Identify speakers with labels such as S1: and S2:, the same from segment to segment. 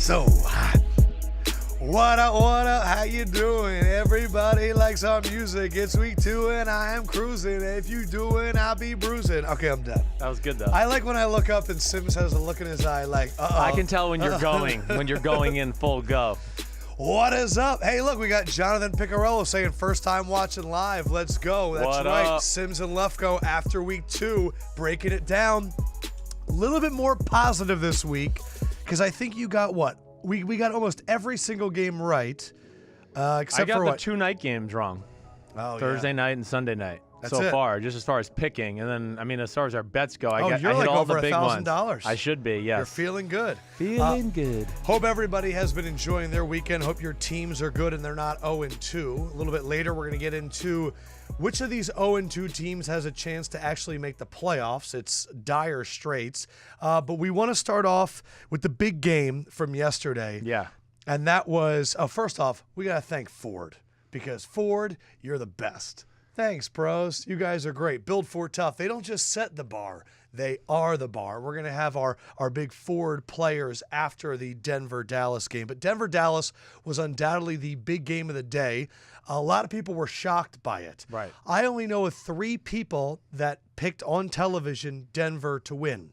S1: so hot. What up, how you doing? Everybody likes our music. It's week 2 and I am cruising. If you doing, I'll be bruising. Okay, I'm done.
S2: That was good though.
S1: I like when I look up and Sims has a look in his eye like, uh-oh.
S2: I can tell when you're going in full go.
S1: What is up? Hey, look, we got Jonathan Picarello saying first time watching live. Let's go. That's
S2: what
S1: right.
S2: Up?
S1: Sims and Lefkoe after week 2, breaking it down. A little bit more positive this week because I think you got what? We got almost every single game right, except
S2: I got
S1: for
S2: the
S1: what?
S2: 2 night games wrong.
S1: Oh,
S2: Thursday
S1: yeah.
S2: night and Sunday night.
S1: That's
S2: so
S1: it.
S2: far, just as far as picking, and then I mean, as far as our bets go, I
S1: you're
S2: hit
S1: like
S2: all
S1: over
S2: the big ones.
S1: $1,000.
S2: I should be, yes.
S1: You're feeling good.
S2: Feeling good.
S1: Hope everybody has been enjoying their weekend. Hope your teams are good and they're not 0-2. A little bit later, we're going to get into which of these 0-2 teams has a chance to actually make the playoffs. It's dire straits. But we want to start off with the big game from yesterday.
S2: Yeah.
S1: And that was, first off, we got to thank Ford. Because Ford, you're the best. Thanks, bros. You guys are great. Build Ford tough. They don't just set the bar. They are the bar. We're going to have our big Ford players after the Denver-Dallas game. But Denver-Dallas was undoubtedly the big game of the day. A lot of people were shocked by it.
S2: Right.
S1: I only know of 3 people that picked on television Denver to win.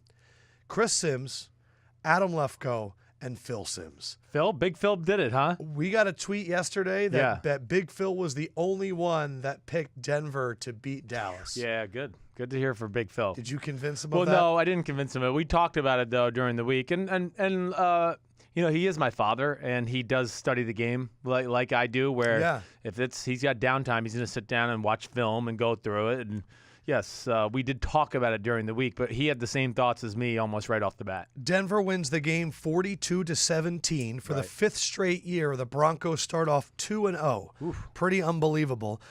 S1: Chris Sims, Adam Lefkoe, and Phil Sims.
S2: Big Phil did it, huh?
S1: We got a tweet yesterday that Big Phil was the only one that picked Denver to beat Dallas.
S2: Yeah, good. Good to hear for Big Phil.
S1: Did you convince him
S2: Well,
S1: of that?
S2: no, I didn't convince him. We talked about it though during the week, and you know, he is my father, and he does study the game like I do. Where if he's got downtime, he's going to sit down and watch film and go through it. And yes, we did talk about it during the week, but he had the same thoughts as me almost right off the bat.
S1: Denver wins the game 42-17 for the 5th straight year. The Broncos start off 2-0. Pretty unbelievable.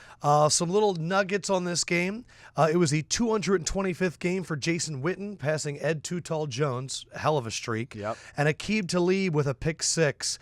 S1: Some little nuggets on this game. It was the 225th game for Jason Witten, passing Ed Too Tall Jones, hell of a streak.
S2: Yep.
S1: And Aqib Talib with a pick 6,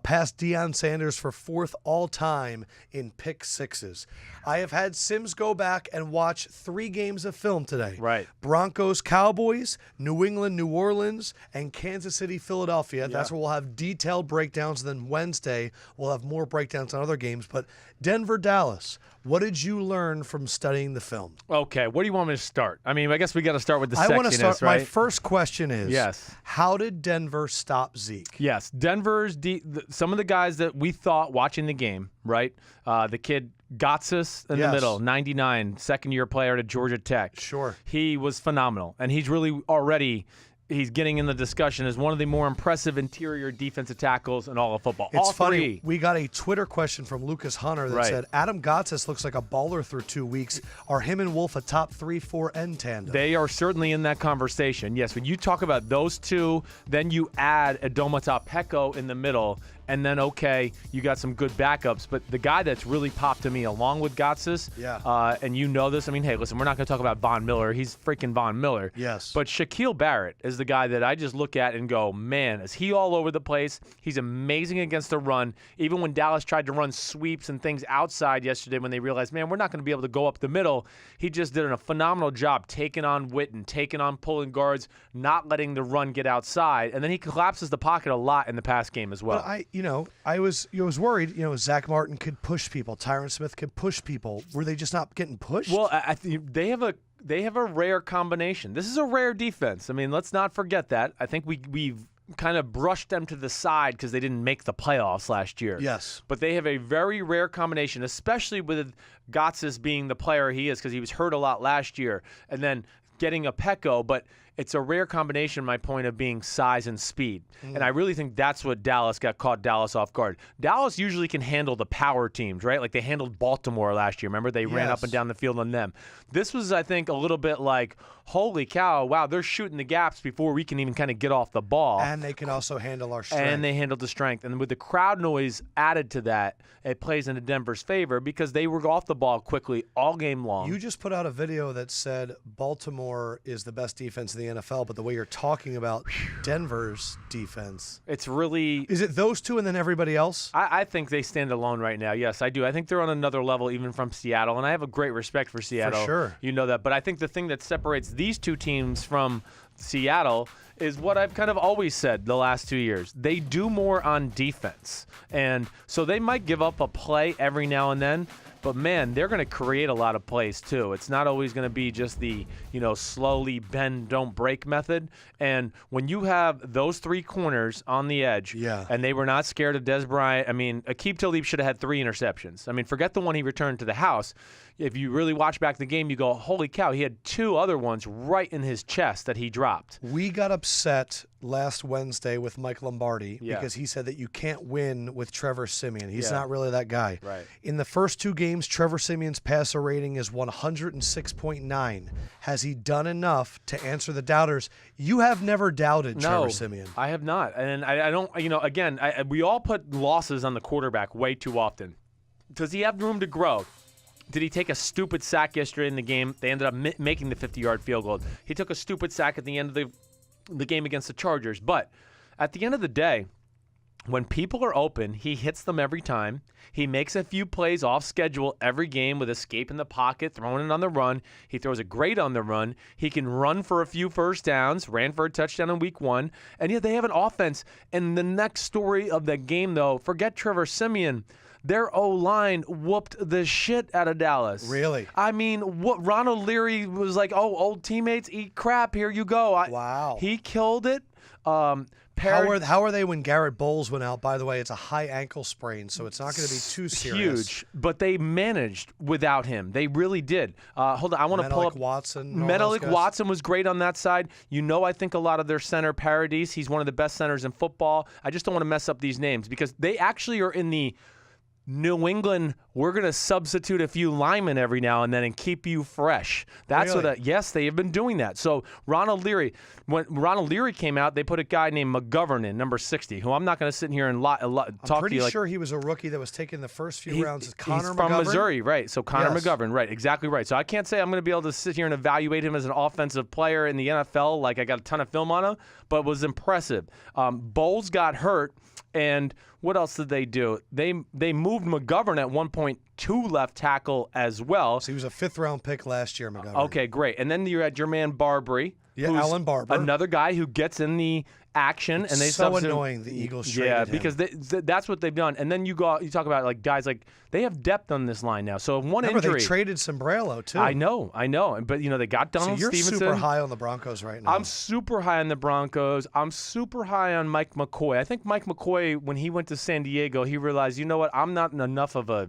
S1: passed Deion Sanders for 4th all-time in pick 6s. I have had Sims go back and watch 3 games of film today.
S2: Right.
S1: Broncos, Cowboys, New England, New Orleans, and Kansas City, Philadelphia. That's where we'll have detailed breakdowns. And then Wednesday, we'll have more breakdowns on other games. But Denver, Dallas, what did you learn from studying the film?
S2: Okay, what do you want me to start? I mean, I guess we got to start with the
S1: I want to
S2: sexiness,
S1: start.
S2: right?
S1: My first question is, how did Denver stop Zeke?
S2: Yes, Denver's some of the guys that we thought watching the game, right? The kid Gotsis in the middle, 99, second-year player at Georgia Tech.
S1: Sure.
S2: He was phenomenal, and he's really already he's getting in the discussion as one of the more impressive interior defensive tackles in all of football.
S1: It's
S2: all
S1: funny.
S2: 3.
S1: We got a Twitter question from Lucas Hunter that said, Adam Gotsis looks like a baller through 2 weeks. Are him and Wolf a top 3-4 end tandem?
S2: They are certainly in that conversation. Yes, when you talk about those two, then you add Adomata Peko in the middle, and then, okay, you got some good backups. But the guy that's really popped to me along with Gotsis, and you know this, I mean, hey, listen, we're not going to talk about Von Miller. He's freaking Von Miller.
S1: Yes.
S2: But Shaquille Barrett is the guy that I just look at and go, man, is he all over the place? He's amazing against the run. Even when Dallas tried to run sweeps and things outside yesterday when they realized, man, we're not going to be able to go up the middle, he just did a phenomenal job taking on Witten, taking on pulling guards, not letting the run get outside. And then he collapses the pocket a lot in the pass game as well.
S1: But I was worried. Zach Martin could push people. Tyron Smith could push people. Were they just not getting pushed?
S2: Well, I think they have a rare combination. This is a rare defense. I mean, let's not forget that. I think we've kind of brushed them to the side because they didn't make the playoffs last year.
S1: Yes.
S2: But they have a very rare combination, especially with Gotsis being the player he is because he was hurt a lot last year, and then getting a Peko, but it's a rare combination, my point, of being size and speed. And I really think that's what Dallas caught Dallas off guard. Dallas usually can handle the power teams, right? Like they handled Baltimore last year. Remember? They ran up and down the field on them. This was, I think, a little bit like, holy cow, wow, they're shooting the gaps before we can even kind of get off the ball.
S1: And they can also handle our strength.
S2: And they handled the strength. And with the crowd noise added to that, it plays into Denver's favor because they were off the ball quickly all game long.
S1: You just put out a video that said Baltimore is the best defense in the NFL, but the way you're talking about Denver's defense,
S2: it's really...
S1: Is it those two and then everybody else?
S2: I think they stand alone right now. Yes, I do. I think they're on another level even from Seattle, and I have a great respect for Seattle.
S1: For sure.
S2: You know that. But I think the thing that separates these two teams from Seattle is what I've kind of always said the last 2 years. They do more on defense. And so they might give up a play every now and then, but man, they're going to create a lot of plays too. It's not always going to be just the, slowly bend, don't break method. And when you have those three corners on the edge, and they were not scared of Des Bryant, Aqib Talib should have had 3 interceptions. Forget the one he returned to the house. If you really watch back the game, you go, holy cow, he had 2 other ones right in his chest that he dropped.
S1: We got upset last Wednesday with Mike Lombardi because he said that you can't win with Trevor Siemian. He's not really that guy.
S2: Right.
S1: In the first 2 games, Trevor Siemian's passer rating is 106.9. Has he done enough to answer the doubters? You have never doubted Trevor Siemian.
S2: I have not. And I don't, again, we all put losses on the quarterback way too often. Does he have room to grow? Did he take a stupid sack yesterday in the game? They ended up making the 50-yard field goal. He took a stupid sack at the end of the game against the Chargers. But at the end of the day, when people are open, he hits them every time. He makes a few plays off schedule every game with escape in the pocket, throwing it on the run. He throws a great on the run. He can run for a few first downs, ran for a touchdown in week 1. And yet they have an offense. And the next story of the game, though, forget Trevor Siemian. Their O-line whooped the shit out of Dallas.
S1: Really?
S2: What Ronald Leary was like, old teammates, eat crap, here you go.
S1: Wow.
S2: He killed it.
S1: How are they when Garrett Bowles went out? By the way, it's a high ankle sprain, so it's not going to be too serious.
S2: Huge, but they managed without him. They really did. Hold on, I want to pull up.
S1: Menelik
S2: Watson was great on that side. I think a lot of their center, Paradis, he's one of the best centers in football. I just don't want to mess up these names because they actually are in the New England, we're going to substitute a few linemen every now and then and keep you fresh. That's
S1: really?
S2: Yes, they have been doing that. So Ronald Leary, when Ronald Leary came out, they put a guy named McGovern in, number 60, who I'm not going to sit in here and talk to you.
S1: I'm pretty sure he was a rookie that was taken the first few rounds. He's
S2: from Missouri, right? So Connor McGovern, right? Exactly right. So I can't say I'm going to be able to sit here and evaluate him as an offensive player in the NFL. Like I got a ton of film on him, but it was impressive. Bowles got hurt. And what else did they do? They moved McGovern at one point to left tackle as well.
S1: So he was a 5th-round pick last year, McGovern.
S2: Okay, great. And then you had Jermaine Barbary.
S1: Yeah, Alan Barber.
S2: Another guy who gets in the action. And they
S1: so annoying the Eagles traded him.
S2: Because that's what they've done. And then you talk about like guys like they have depth on this line now. So one injury.
S1: They traded Sombrello too.
S2: I know. But they got Donald Stevenson.
S1: So you're super high on the Broncos right now.
S2: I'm super high on the Broncos. I'm super high on Mike McCoy. I think Mike McCoy, when he went to San Diego, he realized, you know what, I'm not enough of a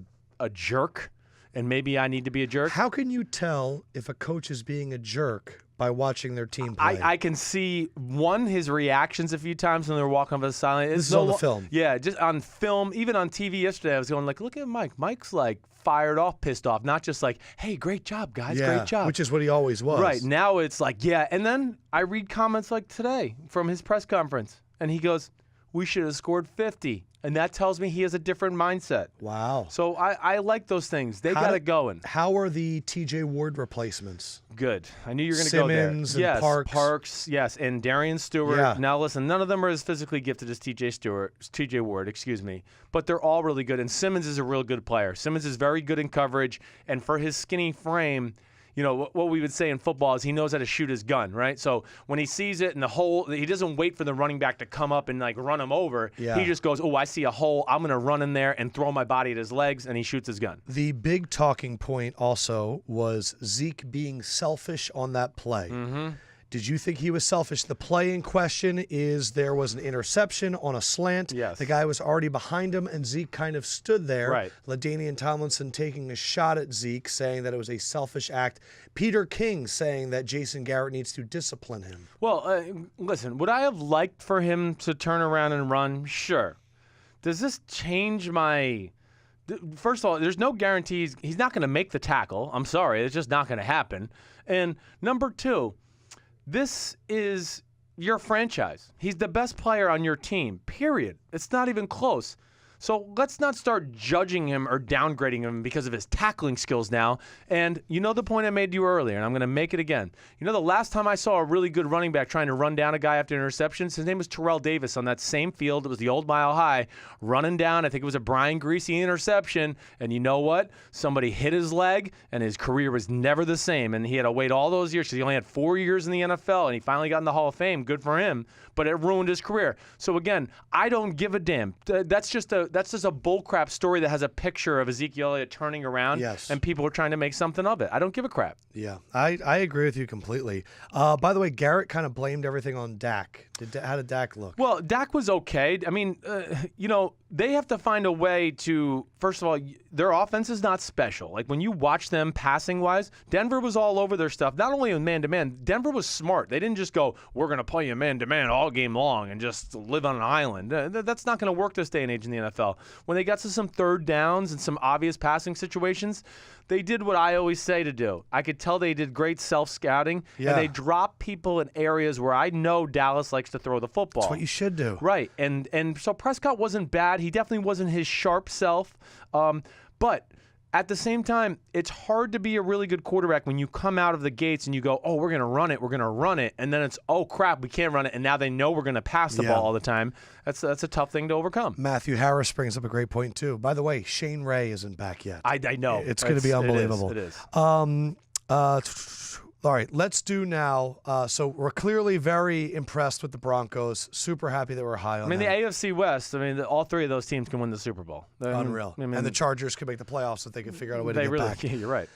S2: jerk, and maybe I need to be a jerk.
S1: How can you tell if a coach is being a jerk by watching their team play?
S2: I can see, his reactions a few times when they're walking off the sideline.
S1: This is on the film.
S2: Yeah, just on film. Even on TV yesterday, I was going like, look at Mike. Mike's like fired off, pissed off, not just like, hey, great job, guys, great job.
S1: Which is what he always was.
S2: Right, now it's like, yeah. And then I read comments like today from his press conference, and he goes, we should have scored 50. And that tells me he has a different mindset.
S1: Wow.
S2: So I like those things. They got it going.
S1: How are the T.J. Ward replacements? Good.
S2: I knew you were going to go there.
S1: Simmons and Parks.
S2: Parks, yes. And Darian Stewart.
S1: Yeah.
S2: Now, listen, none of them are as physically gifted as T.J. Ward, excuse me. But they're all really good. And Simmons is a real good player. Simmons is very good in coverage. And for his skinny frame, what we would say in football is he knows how to shoot his gun, right? So when he sees it in the hole, he doesn't wait for the running back to come up and like run him over.
S1: Yeah.
S2: He just goes, I see a hole. I'm going to run in there and throw my body at his legs, and he shoots his gun.
S1: The big talking point also was Zeke being selfish on that play.
S2: Mm-hmm.
S1: Did you think he was selfish? The play in question is there was an interception on a slant.
S2: Yes.
S1: The guy was already behind him, and Zeke kind of stood there.
S2: Right.
S1: LaDainian Tomlinson taking a shot at Zeke, saying that it was a selfish act. Peter King saying that Jason Garrett needs to discipline him.
S2: Well, listen, would I have liked for him to turn around and run? Sure. Does this change my... First of all, there's no guarantees. He's not going to make the tackle. I'm sorry. It's just not going to happen. And number 2... this is your franchise. He's the best player on your team, period. It's not even close. So let's not start judging him or downgrading him because of his tackling skills now. And you know the point I made to you earlier, and I'm going to make it again. You know the last time I saw a really good running back trying to run down a guy after interceptions, his name was Terrell Davis on that same field. It was the old Mile High, running down. I think it was a Brian Greasy interception. And you know what? Somebody hit his leg, and his career was never the same. And he had to wait all those years because he only had 4 years in the NFL, and he finally got in the Hall of Fame. Good for him. But it ruined his career. So again, I don't give a damn. That's just a bullcrap story that has a picture of Ezekiel Elliott turning around, and people are trying to make something of it. I don't give a crap.
S1: Yeah, I agree with you completely. By the way, Garrett kind of blamed everything on Dak. How did Dak look?
S2: Well, Dak was okay. I mean, they have to find a way to, first of all, their offense is not special. Like when you watch them passing-wise, Denver was all over their stuff. Not only in man-to-man, Denver was smart. They didn't just go, we're going to play you man-to-man all game long and just live on an island. That's not going to work this day and age in the NFL. When they got to some third downs and some obvious passing situations, they did what I always say to do. I could tell they did great self-scouting, and they dropped people in areas where I know Dallas likes to throw the football.
S1: That's what you should do.
S2: Right, and so Prescott wasn't bad. He definitely wasn't his sharp self, but at the same time, it's hard to be a really good quarterback when you come out of the gates and you go, oh, we're going to run it, and then it's, oh, crap, we can't run it, and now they know we're going to pass the ball all the time. That's a tough thing to overcome.
S1: Matthew Harris brings up a great point, too. By the way, Shane Ray isn't back yet.
S2: I know.
S1: It's going to be unbelievable.
S2: It is.
S1: All right, let's do now. So we're clearly very impressed with the Broncos. Super happy that we're high on them.
S2: The AFC West, all three of those teams can win the Super Bowl.
S1: Unreal. And the Chargers could make the playoffs if they could figure out a way to get back.
S2: Yeah, you're right.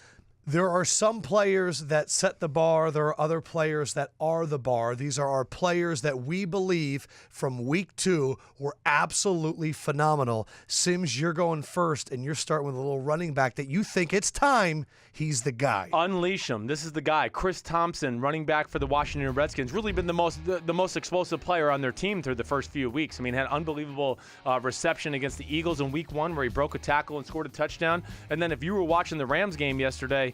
S1: There are some players that set the bar. There are other players that are the bar. These are our players that we believe from week 2 were absolutely phenomenal. Sims, you're going first, and you're starting with a little running back that you think it's time he's the guy.
S2: Unleash him. This is the guy. Chris Thompson, running back for the Washington Redskins, really been the most explosive player on their team through the first few weeks. Had unbelievable reception against the Eagles in week 1 where he broke a tackle and scored a touchdown. And then if you were watching the Rams game yesterday,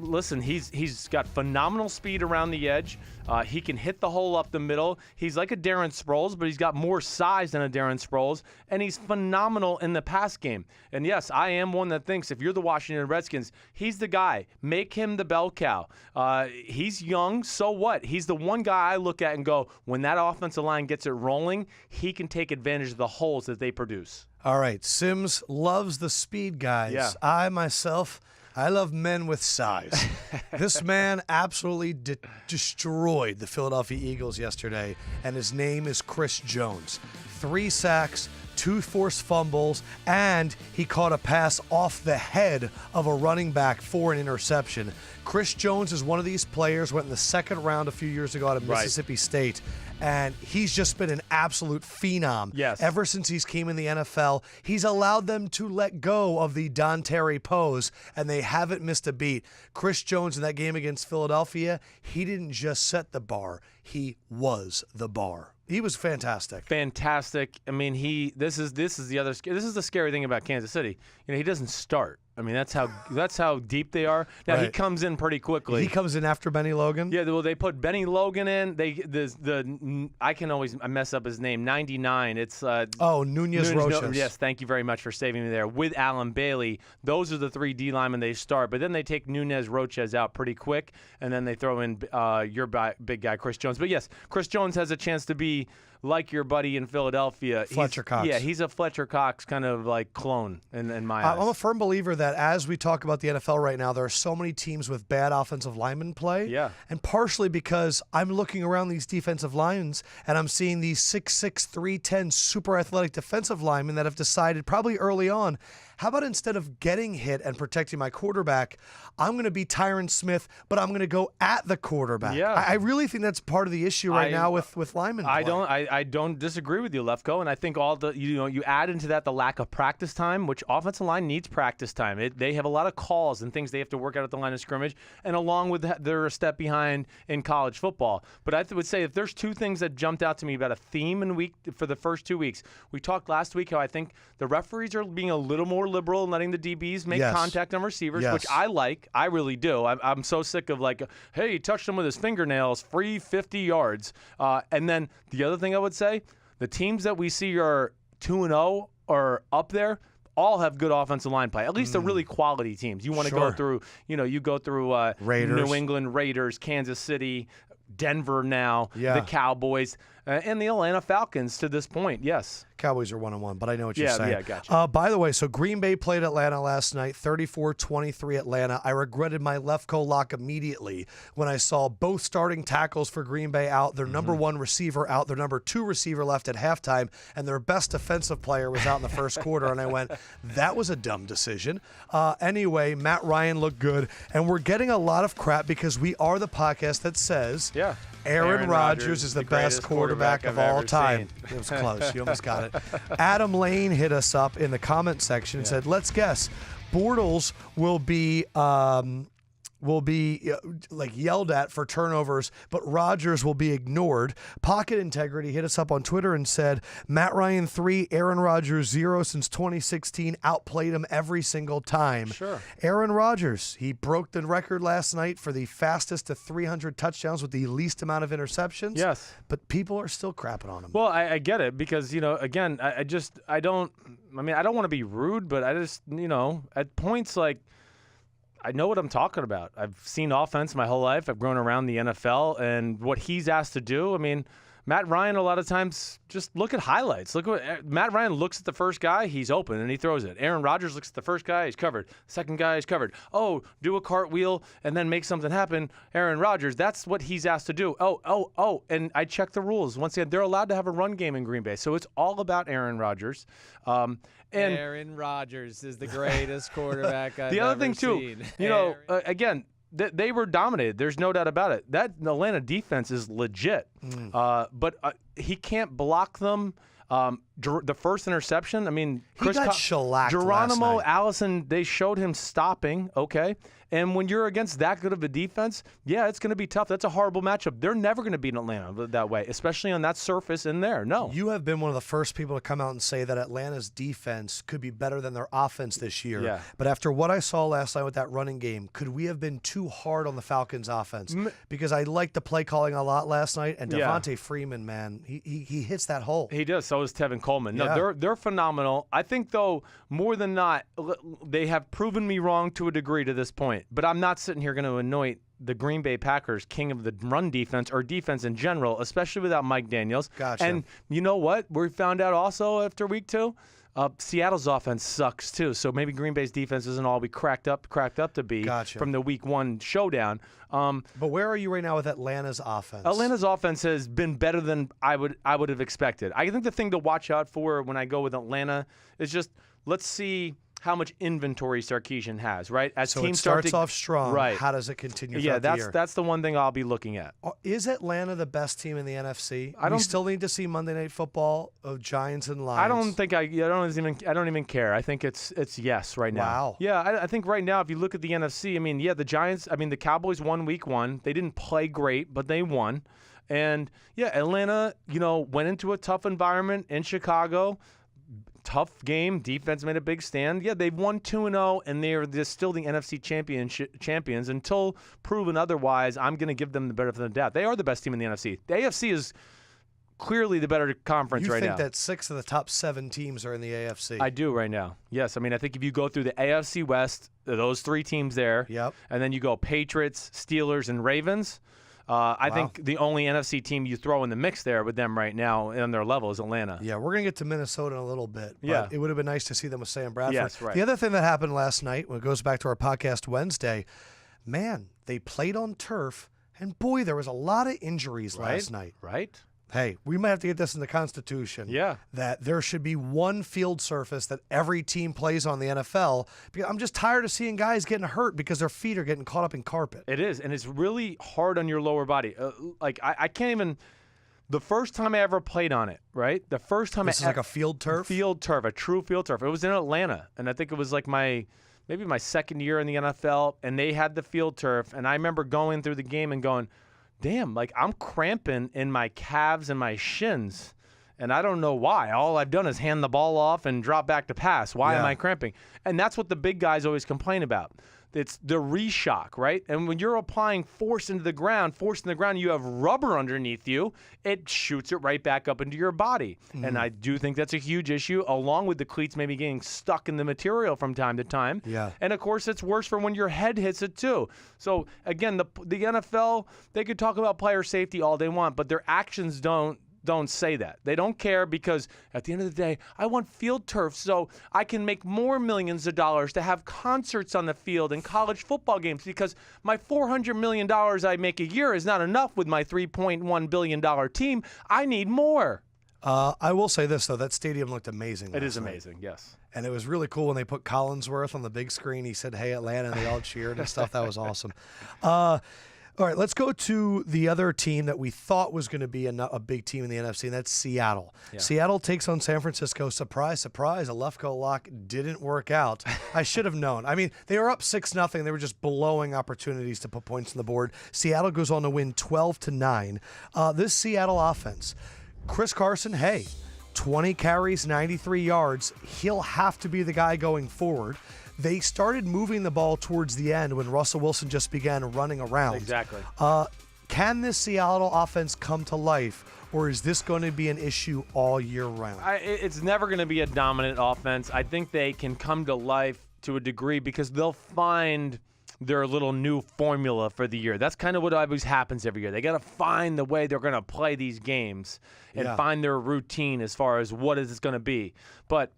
S2: listen, he's got phenomenal speed around the edge. He can hit the hole up the middle. He's like a Darren Sproles, but he's got more size than a Darren Sproles, and he's phenomenal in the pass game. And yes, I am one that thinks if you're the Washington Redskins, he's the guy. Make him the bell cow. He's young, so what? He's the one guy I look at and go, when that offensive line gets it rolling, he can take advantage of the holes that they produce.
S1: All right, Sims loves the speed guys.
S2: Yeah.
S1: I love men with size. This man absolutely destroyed the Philadelphia Eagles yesterday, and his name is Chris Jones. 3 sacks, 2 forced fumbles, and he caught a pass off the head of a running back for an interception. Chris Jones is one of these players, went in the second round a few years ago out of Mississippi State, and he's just been an absolute phenom.
S2: Yes.
S1: Ever since he's came in the NFL, he's allowed them to let go of the Don Terry pose, and they haven't missed a beat. Chris Jones in that game against Philadelphia, he didn't just set the bar, he was the bar. He was fantastic.
S2: Fantastic. This is the scary thing about Kansas City. He doesn't start. That's how deep they are. Now he comes in pretty quickly.
S1: He comes in after Benny Logan.
S2: Yeah, well, they put Benny Logan in. I can always mess up his name. 99. It's
S1: Nunez Roches.
S2: Yes, thank you very much for saving me there. With Alan Bailey, those are the 3 D linemen they start. But then they take Nunez Roches out pretty quick, and then they throw in your big guy Chris Jones. But yes, Chris Jones has a chance to be like your buddy in Philadelphia.
S1: Fletcher Cox.
S2: Yeah, he's a Fletcher Cox kind of like clone in my eyes.
S1: I'm a firm believer that as we talk about the NFL right now, there are so many teams with bad offensive lineman play.
S2: Yeah.
S1: And partially because I'm looking around these defensive lines and I'm seeing these 6'6", 310 super athletic defensive linemen that have decided probably early on, how about instead of getting hit and protecting my quarterback, I'm going to be Tyron Smith, but I'm going to go at the quarterback.
S2: Yeah.
S1: I really think that's part of the issue right now with linemen play.
S2: I don't disagree with you, Lefkoe, and I think all the you add into that the lack of practice time, which offensive line needs practice time. They have a lot of calls and things they have to work out at the line of scrimmage, and along with that, they're a step behind in college football. But I would say if there's 2 things that jumped out to me about a theme for the first 2 weeks, we talked last week how I think the referees are being a little more liberal and letting the DBs make contact on receivers, which I like. I really do. I'm so sick of hey, he touched him with his fingernails, free 50 yards. And then the other thing I would say, the teams that we see are 2-0 or up there, all have good offensive line play. At least the really quality teams. You want to go through, you go through
S1: Raiders.
S2: New England Raiders, Kansas City, Denver now, the Cowboys, and the Atlanta Falcons to this point, yes.
S1: Cowboys are 1-1, but I know what you're saying.
S2: Yeah, gotcha.
S1: By the way, so Green Bay played Atlanta last night, 34-23 Atlanta. I regretted my Lefkoe lock immediately when I saw both starting tackles for Green Bay out, their number one receiver out, their number two receiver left at halftime, and their best defensive player was out in the first quarter, and I went, that was a dumb decision. Anyway, Matt Ryan looked good, and we're getting a lot of crap because we are the podcast that says Aaron Rodgers is the best quarterback of all time. It was close. You almost got it. Adam Lane hit us up in the comment section and said, let's guess. Bortles will be like yelled at for turnovers, but Rodgers will be ignored. Pocket Integrity hit us up on Twitter and said, Matt Ryan 3, Aaron Rodgers 0 since 2016, outplayed him every single time.
S2: Sure.
S1: Aaron Rodgers, he broke the record last night for the fastest to 300 touchdowns with the least amount of interceptions.
S2: Yes.
S1: But people are still crapping on him.
S2: Well, I get it because, again, I don't want to be rude, but I just, at points like, I know what I'm talking about. I've seen offense my whole life. I've grown around the NFL, and what he's asked to do, Matt Ryan a lot of times just look at highlights. Look what Matt Ryan looks at the first guy, he's open and he throws it. Aaron Rodgers looks at the first guy, he's covered. Second guy, he's covered. Oh, do a cartwheel and then make something happen. Aaron Rodgers, that's what he's asked to do. Oh, and I checked the rules. Once again, they're allowed to have a run game in Green Bay, so it's all about Aaron Rodgers.
S3: And Aaron Rodgers is the greatest quarterback I've
S2: the other
S3: ever
S2: thing too,
S3: seen.
S2: Again, they were dominated. There's no doubt about it. That Atlanta defense is legit. But he can't block them. The first interception,
S1: Chris got shellacked
S2: Geronimo
S1: last night.
S2: Allison, they showed him stopping, okay? And when you're against that good of a defense, it's going to be tough. That's a horrible matchup. They're never going to beat Atlanta that way, especially on that surface in there. No.
S1: You have been one of the first people to come out and say that Atlanta's defense could be better than their offense this year.
S2: Yeah.
S1: But after what I saw last night with that running game, could we have been too hard on the Falcons' offense? Because I liked the play calling a lot last night, and Devontae Freeman, man, he hits that hole.
S2: He does. So is Tevin Coleman. No, they're phenomenal. I think, though, more than not, they have proven me wrong to a degree to this point. But I'm not sitting here going to anoint the Green Bay Packers king of the run defense or defense in general, especially without Mike Daniels.
S1: Gotcha.
S2: And you know what? We found out also after week 2, Seattle's offense sucks too. So maybe Green Bay's defense isn't all we cracked up to be from the week 1 showdown.
S1: But where are you right now with Atlanta's offense?
S2: Atlanta's offense has been better than I would have expected. I think the thing to watch out for when I go with Atlanta is just let's see how much inventory Sarkisian has, right? As
S1: so
S2: teams
S1: it starts
S2: start
S1: off strong.
S2: Right.
S1: How does it continue throughout the year?
S2: That's the one thing I'll be looking at.
S1: Is Atlanta the best team in the NFC?
S2: We
S1: still need to see Monday Night Football of Giants and Lions.
S2: I don't even care. I think it's yes right now.
S1: Wow.
S2: Yeah, I think right now if you look at the NFC, the Giants, the Cowboys won week 1. They didn't play great, but they won. And Atlanta, went into a tough environment in Chicago. Tough game. Defense made a big stand. Yeah, they've won 2-0, and they're still the NFC champions. Until proven otherwise, I'm going to give them the benefit of the doubt. They are the best team in the NFC. The AFC is clearly the better conference right now.
S1: You think that 6 of the top 7 teams are in the AFC?
S2: I do right now. Yes. I think if you go through the AFC West, those 3 teams there, and then you go Patriots, Steelers, and Ravens, I think the only NFC team you throw in the mix there with them right now on their level is Atlanta.
S1: Yeah, we're going to get to Minnesota in a little bit. But it would have been nice to see them with Sam Bradford.
S2: Yes, right.
S1: The other thing that happened last night, when it goes back to our podcast Wednesday, man, they played on turf, and boy, there was a lot of injuries last night.
S2: Right.
S1: Hey, we might have to get this in the Constitution.
S2: Yeah.
S1: That there should be one field surface that every team plays on the NFL. Because I'm just tired of seeing guys getting hurt because their feet are getting caught up in carpet.
S2: It is, and it's really hard on your lower body. I can't even. The first time I ever played on it, right? The first time
S1: this is like a field turf?
S2: Field turf, a true field turf. It was in Atlanta, and I think it was like maybe my second year in the NFL, and they had the field turf, and I remember going through the game and going, damn, I'm cramping in my calves and my shins. And I don't know why. All I've done is hand the ball off and drop back to pass. Why am I cramping? And that's what the big guys always complain about. It's the reshock, right? And when you're applying force into the ground, you have rubber underneath you, it shoots it right back up into your body. And I do think that's a huge issue, along with the cleats maybe getting stuck in the material from time to time.
S1: Yeah.
S2: And, of course, it's worse for when your head hits it, too. So, again, the NFL, they could talk about player safety all they want, but their actions don't say that. They don't care because at the end of the day, I want field turf so I can make more millions of dollars to have concerts on the field and college football games because my $400 million I make a year is not enough with my $3.1 billion team. I need more.
S1: I will say this, though. That stadium looked amazing.
S2: It is amazing, yes.
S1: And it was really cool when they put Collinsworth on the big screen. He said, "Hey, Atlanta," and they all cheered and stuff. That was awesome. All right, let's go to the other team that we thought was going to be a big team in the NFC, and that's Seattle. Yeah. Seattle takes on San Francisco. Surprise, surprise, a Lefkoe lock didn't work out. I should have known. I mean, they were up 6-0. They were just blowing opportunities to put points on the board. Seattle goes on to win 12-9. This Seattle offense, Chris Carson, 20 carries, 93 yards. He'll have to be the guy going forward. They started moving the ball towards the end when Russell Wilson just began running around.
S2: Exactly.
S1: Can this Seattle offense come to life, or is this going to be an issue all year round?
S2: It's never going to be a dominant offense. I think they can come to life to a degree because they'll find their little new formula for the year. That's kind of what always happens every year. They got to find the way they're going to play these games and find their routine as far as what is it going to be. But,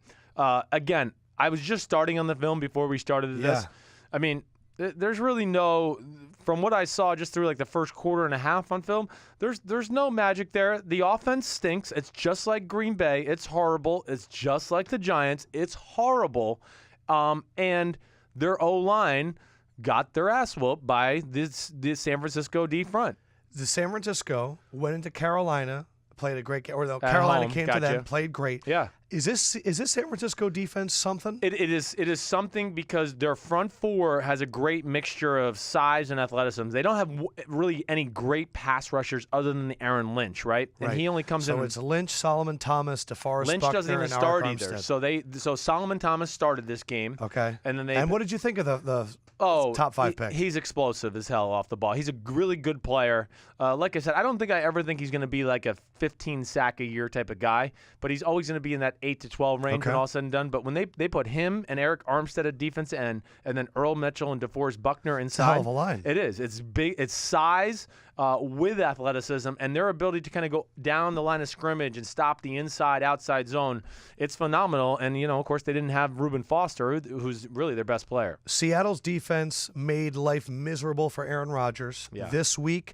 S2: again, I was just starting on the film before we started this.
S1: Yeah.
S2: I mean, there's really no, from what I saw just through like the first quarter and a half on film, there's no magic there. The offense stinks. It's just like Green Bay. It's horrible. It's just like the Giants. It's horrible. And their O-line got their ass whooped by this San Francisco D front.
S1: The San Francisco went into Carolina, played a great game, or Carolina came to them, played great.
S2: Yeah.
S1: Is this San Francisco defense something?
S2: It is something because their front four has a great mixture of size and athleticism. They don't have really any great pass rushers other than the Aaron Lynch, right? And he only comes in.
S1: So it's Lynch, Solomon Thomas, DeForest
S2: Lynch
S1: Buckner,
S2: doesn't even
S1: and
S2: start
S1: Arik
S2: either.
S1: Armstead.
S2: So Solomon Thomas started this game.
S1: Okay.
S2: And then
S1: And what did you think of the top 5 pick?
S2: He's explosive as hell off the ball. He's a really good player. Like I said, I don't think I ever think he's going to be like a 15 sack a year type of guy, but he's always going to be in that 8 to 12 range when all said and done. But when they put him and Arik Armstead at defense end, and then Earl Mitchell and DeForest Buckner inside,
S1: it's a hell of a line.
S2: It is. It's big. It's size with athleticism and their ability to kind of go down the line of scrimmage and stop the inside-outside zone. It's phenomenal. And, of course, they didn't have Reuben Foster, who's really their best player.
S1: Seattle's defense made life miserable for Aaron Rodgers.
S2: Yeah.
S1: This week,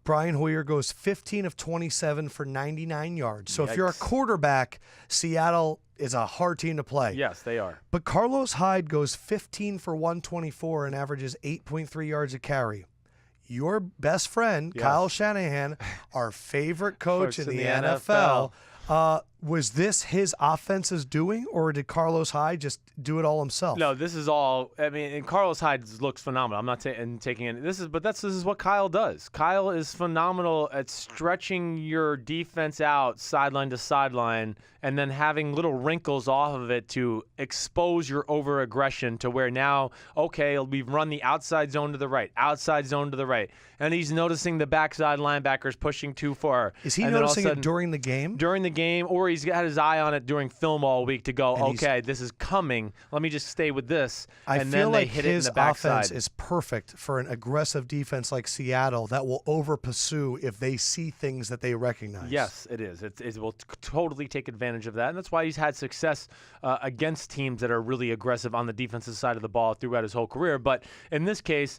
S1: Brian Hoyer goes 15 of 27 for 99 yards. So if you're a quarterback, Seattle is a hard team to play.
S2: Yes, they are.
S1: But Carlos Hyde goes 15 for 124 and averages 8.3 yards a carry. Your best friend, Kyle Shanahan, our favorite coach in the NFL, was this his offense's doing, or did Carlos Hyde just do it all himself?
S2: No, this is all. I mean, and Carlos Hyde looks phenomenal. I'm not taking it. This is what Kyle does. Kyle is phenomenal at stretching your defense out sideline to sideline, and then having little wrinkles off of it to expose your over-aggression to where now, okay, we've run the outside zone to the right, outside zone to the right, and he's noticing the backside linebackers pushing too far.
S1: Is he noticing it during the game?
S2: During the game, or he's had his eye on it during film all week to go, okay, this is coming. Let me just stay with this.
S1: And then they hit it in the backside. Offense is perfect for an aggressive defense like Seattle that will over-pursue if they see things that they recognize.
S2: Yes, it is. It will totally take advantage of that, and that's why he's had success against teams that are really aggressive on the defensive side of the ball throughout his whole career. But in this case,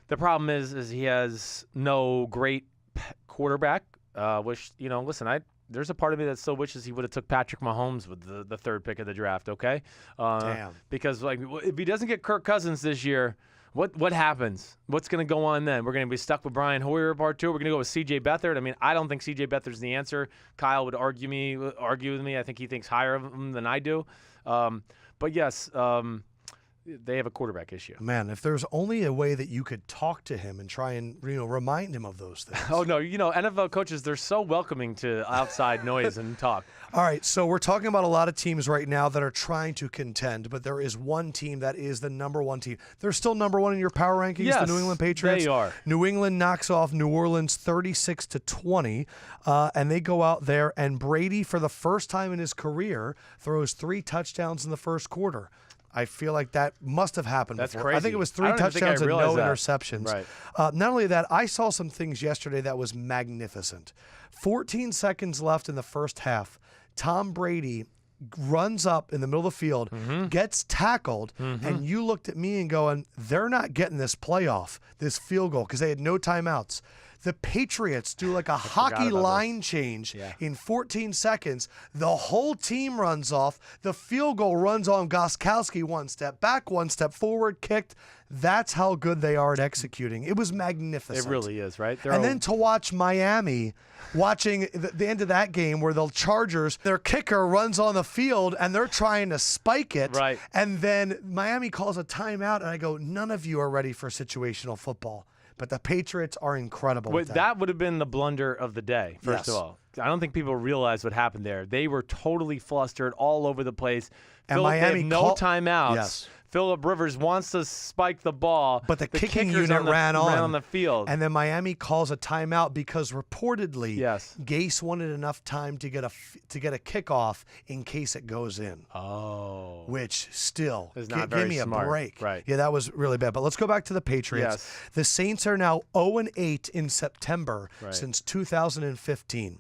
S2: the problem is he has no great quarterback, which, listen, there's a part of me that still wishes he would have took Patrick Mahomes with the third pick of the draft, okay?
S1: Damn.
S2: Because, if he doesn't get Kirk Cousins this year, what happens? What's going to go on then? We're going to be stuck with Brian Hoyer part 2. We're going to go with C.J. Beathard. I mean, I don't think C.J. Beathard's the answer. Kyle would argue with me. I think he thinks higher of him than I do. But, yes, they have a quarterback issue.
S1: Man, if there's only a way that you could talk to him and try and remind him of those things.
S2: Oh, no, NFL coaches, they're so welcoming to outside noise and talk.
S1: All right, so we're talking about a lot of teams right now that are trying to contend, but there is one team that is the number one team. They're still number one in your power rankings,
S2: Yes,
S1: the New England Patriots.
S2: they are.
S1: New England knocks off New Orleans 36-20, and they go out there, and Brady, for the first time in his career, throws 3 touchdowns in the first quarter. I feel like that must have happened
S2: That's
S1: before.
S2: crazy.
S1: I think it was
S2: I
S1: 3
S2: don't even think I
S1: touchdowns and no
S2: realized that.
S1: interceptions.
S2: Right.
S1: Not only that, I saw some things yesterday that was magnificent. 14 seconds left in the first half. Tom Brady runs up in the middle of the field, gets tackled, and you looked at me and going, they're not getting this playoff, this field goal, because they had no timeouts. The Patriots do like a hockey line change in 14 seconds. The whole team runs off. The field goal runs on Gostkowski 1 step back, 1 step forward, kicked. That's how good they are at executing. It was magnificent.
S2: It really is, right?
S1: Then to watch Miami, watching the end of that game where the Chargers, their kicker runs on the field and they're trying to spike it.
S2: Right.
S1: And then Miami calls a timeout, and I go, none of you are ready for situational football. But the Patriots are incredible.
S2: Wait, that would have been the blunder of the day, first of all. I don't think people realize what happened there. They were totally flustered all over the place.
S1: And
S2: Phillip,
S1: Miami
S2: they have no timeouts.
S1: Yes.
S2: Phillip Rivers wants to spike the ball,
S1: but the kicking
S2: kickers
S1: unit ran
S2: on the field.
S1: And then Miami calls a timeout because reportedly Gase wanted enough time to get a kickoff in case it goes in.
S2: Oh.
S1: Which still,
S2: is not
S1: give me
S2: smart.
S1: a break.
S2: Right.
S1: Yeah, that was really bad. But let's go back to the Patriots.
S2: Yes.
S1: The Saints are now 0-8 in September since 2015.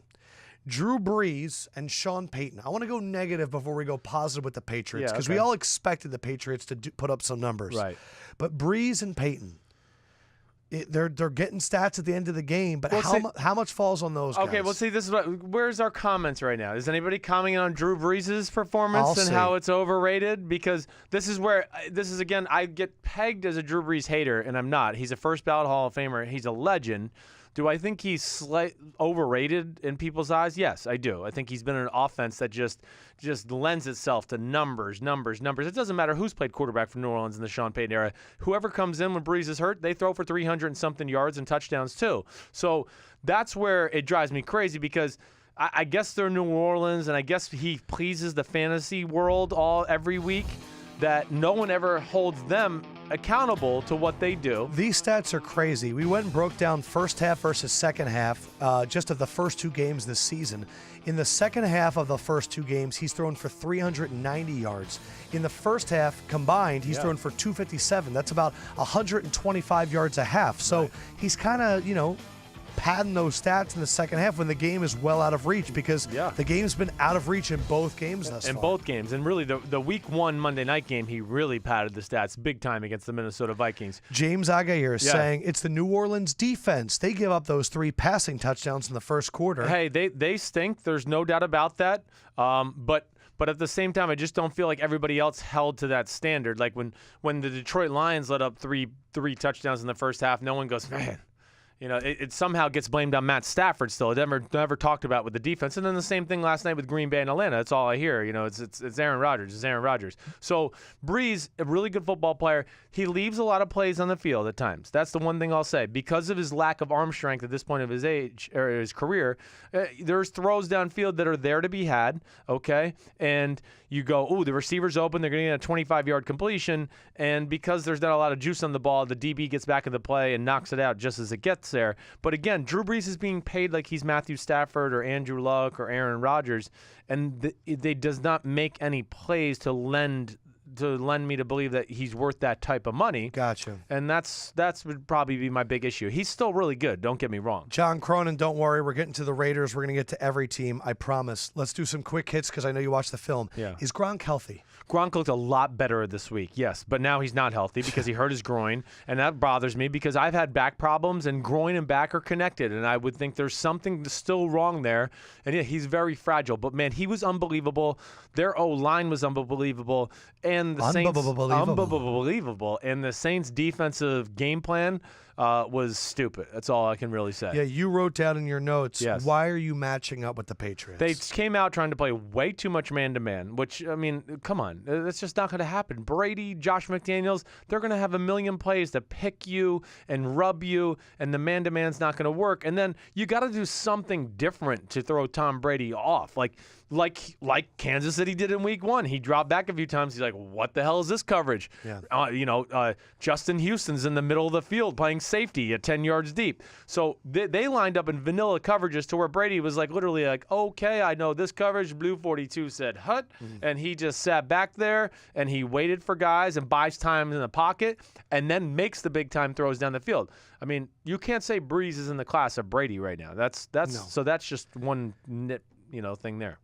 S1: Drew Brees and Sean Payton. I want to go negative before we go positive with the Patriots because we all expected the Patriots to put up some numbers.
S2: Right.
S1: But Brees and Payton, they're getting stats at the end of the game, but how much falls on those guys?
S2: Okay, well, see, this is where's our comments right now? Is anybody commenting on Drew Brees' performance and how it's overrated? Because this is again, I get pegged as a Drew Brees hater, and I'm not. He's a first ballot Hall of Famer. He's a legend. Do I think he's overrated in people's eyes? Yes, I do. I think he's been an offense that just lends itself to numbers. It doesn't matter who's played quarterback for New Orleans in the Sean Payton era. Whoever comes in when Brees is hurt, they throw for 300 and something yards and touchdowns too. So that's where it drives me crazy because I guess they're New Orleans, and I guess he pleases the fantasy world every week, that no one ever holds them accountable to what they do.
S1: These stats are crazy. We went and broke down first half versus second half just of the first 2 games this season. In the second half of the first 2 games, he's thrown for 390 yards. In the first half combined, he's thrown for 257. That's about 125 yards a half. So he's kind of, padding those stats in the second half when the game is well out of reach because the game's been out of reach in both games thus far.
S2: In both games. And really, the Week 1 Monday night game, he really padded the stats big time against the Minnesota Vikings.
S1: James Agayer is saying it's the New Orleans defense. They give up those 3 passing touchdowns in the first quarter.
S2: Hey, they stink. There's no doubt about that. But at the same time, I just don't feel like everybody else held to that standard. Like when the Detroit Lions let up three touchdowns in the first half, no one goes, man. It somehow gets blamed on Matt Stafford still. It never talked about with the defense. And then the same thing last night with Green Bay and Atlanta. That's all I hear. It's Aaron Rodgers. It's Aaron Rodgers. So Brees, a really good football player, he leaves a lot of plays on the field at times. That's the one thing I'll say. Because of his lack of arm strength at this point of his age or his career, there's throws downfield that are there to be had, okay? And you go, ooh, the receiver's open. They're going to get a 25-yard completion. And because there's not a lot of juice on the ball, the DB gets back in the play and knocks it out just as it gets there. But again, Drew Brees is being paid like he's Matthew Stafford or Andrew Luck or Aaron Rodgers, and they does not make any plays to lend me to believe that he's worth that type of money.
S1: Gotcha.
S2: And that's would probably be my big issue. He's still really good. Don't get me wrong.
S1: John Cronin, don't worry. We're getting to the Raiders. We're going to get to every team. I promise. Let's do some quick hits because I know you watched the film.
S2: Yeah.
S1: Is Gronk healthy?
S2: Gronk looked a lot better this week, yes. But now he's not healthy because he hurt his groin. And that bothers me because I've had back problems, and groin and back are connected. And I would think there's something still wrong there. And yeah, he's very fragile. But, man, he was unbelievable. Their O-line was unbelievable. And the Saints, unbelievable. And the Saints' defensive game plan was stupid. That's all I can really say.
S1: Yeah, you wrote down in your notes,
S2: Yes.
S1: why are you matching up with the Patriots?
S2: They came out trying to play way too much man-to-man, which, I mean, come on. That's just not going to happen. Brady, Josh McDaniels, they're going to have a million plays to pick you and rub you, and the man-to-man's not going to work. And then you got to do something different to throw Tom Brady off. Like Kansas City did in week 1. He dropped back a few times. He's like, what the hell is this coverage?
S1: Yeah.
S2: Justin Houston's in the middle of the field playing safety at 10 yards deep. So they lined up in vanilla coverages to where Brady was like literally like, okay, I know this coverage. Blue 42 said hut. And he just sat back there and he waited for guys and buys time in the pocket and then makes the big time throws down the field. I mean, you can't say Breeze is in the class of Brady right now. So that's just one thing there.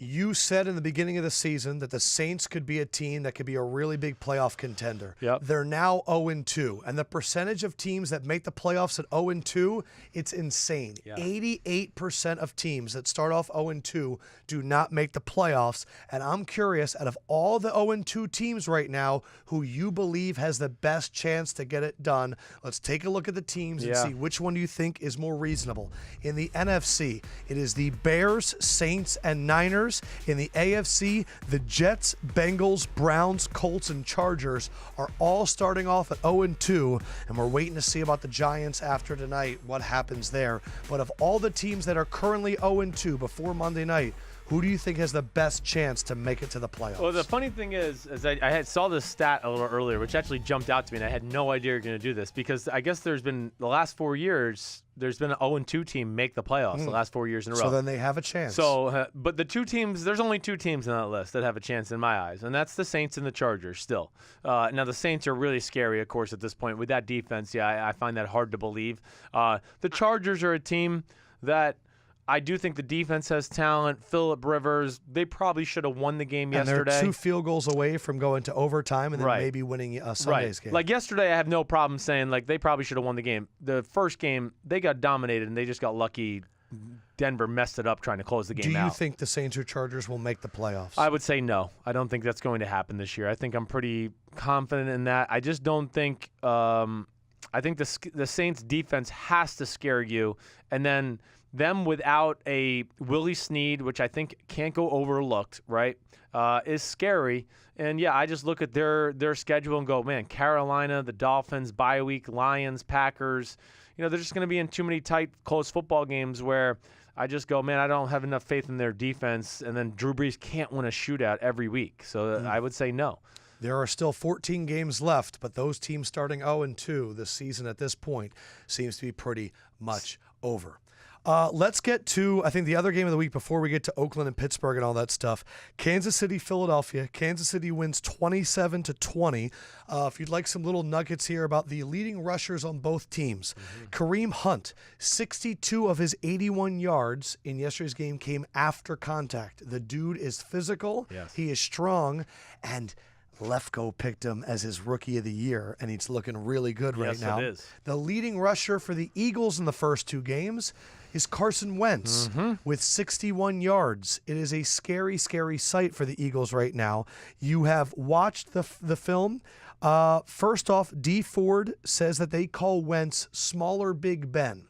S1: You said in the beginning of the season that the Saints could be a team that could be a really big playoff contender.
S2: Yep.
S1: They're now 0-2, and the percentage of teams that make the playoffs at 0-2, it's insane.
S2: Yeah.
S1: 88% of teams that start off 0-2 do not make the playoffs, and I'm curious, out of all the 0-2 teams right now, who you believe has the best chance to get it done. Let's take a look at the teams and see which one do you think is more reasonable. In the NFC, it is the Bears, Saints, and Niners. In the AFC, the Jets, Bengals, Browns, Colts, and Chargers are all starting off at 0-2, and we're waiting to see about the Giants after tonight, what happens there. But of all the teams that are currently 0-2 before Monday night, who do you think has the best chance to make it to the playoffs?
S2: Well, the funny thing is I saw this stat a little earlier, which actually jumped out to me, and I had no idea you were going to do this because I guess there's been the last 4 years, there's been an 0-2 team make the playoffs the last 4 years in a row.
S1: So then they have a chance.
S2: So, but the two teams, there's only two teams on that list that have a chance in my eyes, and that's the Saints and the Chargers still. Now, the Saints are really scary, of course, at this point. With that defense, I find that hard to believe. The Chargers are a team that I do think the defense has talent. Phillip Rivers, they probably should have won the game yesterday.
S1: And they're 2 field goals away from going to overtime and then maybe winning Sunday's game.
S2: Like yesterday, I have no problem saying like they probably should have won the game. The first game, they got dominated and they just got lucky. Denver messed it up trying to close the game out.
S1: Do you think the Saints or Chargers will make the playoffs?
S2: I would say no. I don't think that's going to happen this year. I think I'm pretty confident in that. I just don't think I think the Saints defense has to scare you, and then them without a Willie Snead, which I think can't go overlooked, right, is scary. And, I just look at their schedule and go, man, Carolina, the Dolphins, bye week, Lions, Packers. They're just going to be in too many tight, close football games where I just go, man, I don't have enough faith in their defense. And then Drew Brees can't win a shootout every week. So I would say no.
S1: There are still 14 games left, but those teams starting 0-2 this season at this point seems to be pretty much over. Let's get to, I think, the other game of the week before we get to Oakland and Pittsburgh and all that stuff. Kansas City, Philadelphia. Kansas City wins 27-20. If you'd like some little nuggets here about the leading rushers on both teams. Kareem Hunt, 62 of his 81 yards in yesterday's game came after contact. The dude is physical.
S2: Yes.
S1: He is strong, and Lefkoe picked him as his rookie of the year, and he's looking really good right now.
S2: Yes, it is.
S1: The leading rusher for the Eagles in the first 2 games is Carson Wentz with 61 yards. It is a scary, scary sight for the Eagles right now. You have watched the film. First off, D. Ford says that they call Wentz smaller Big Ben.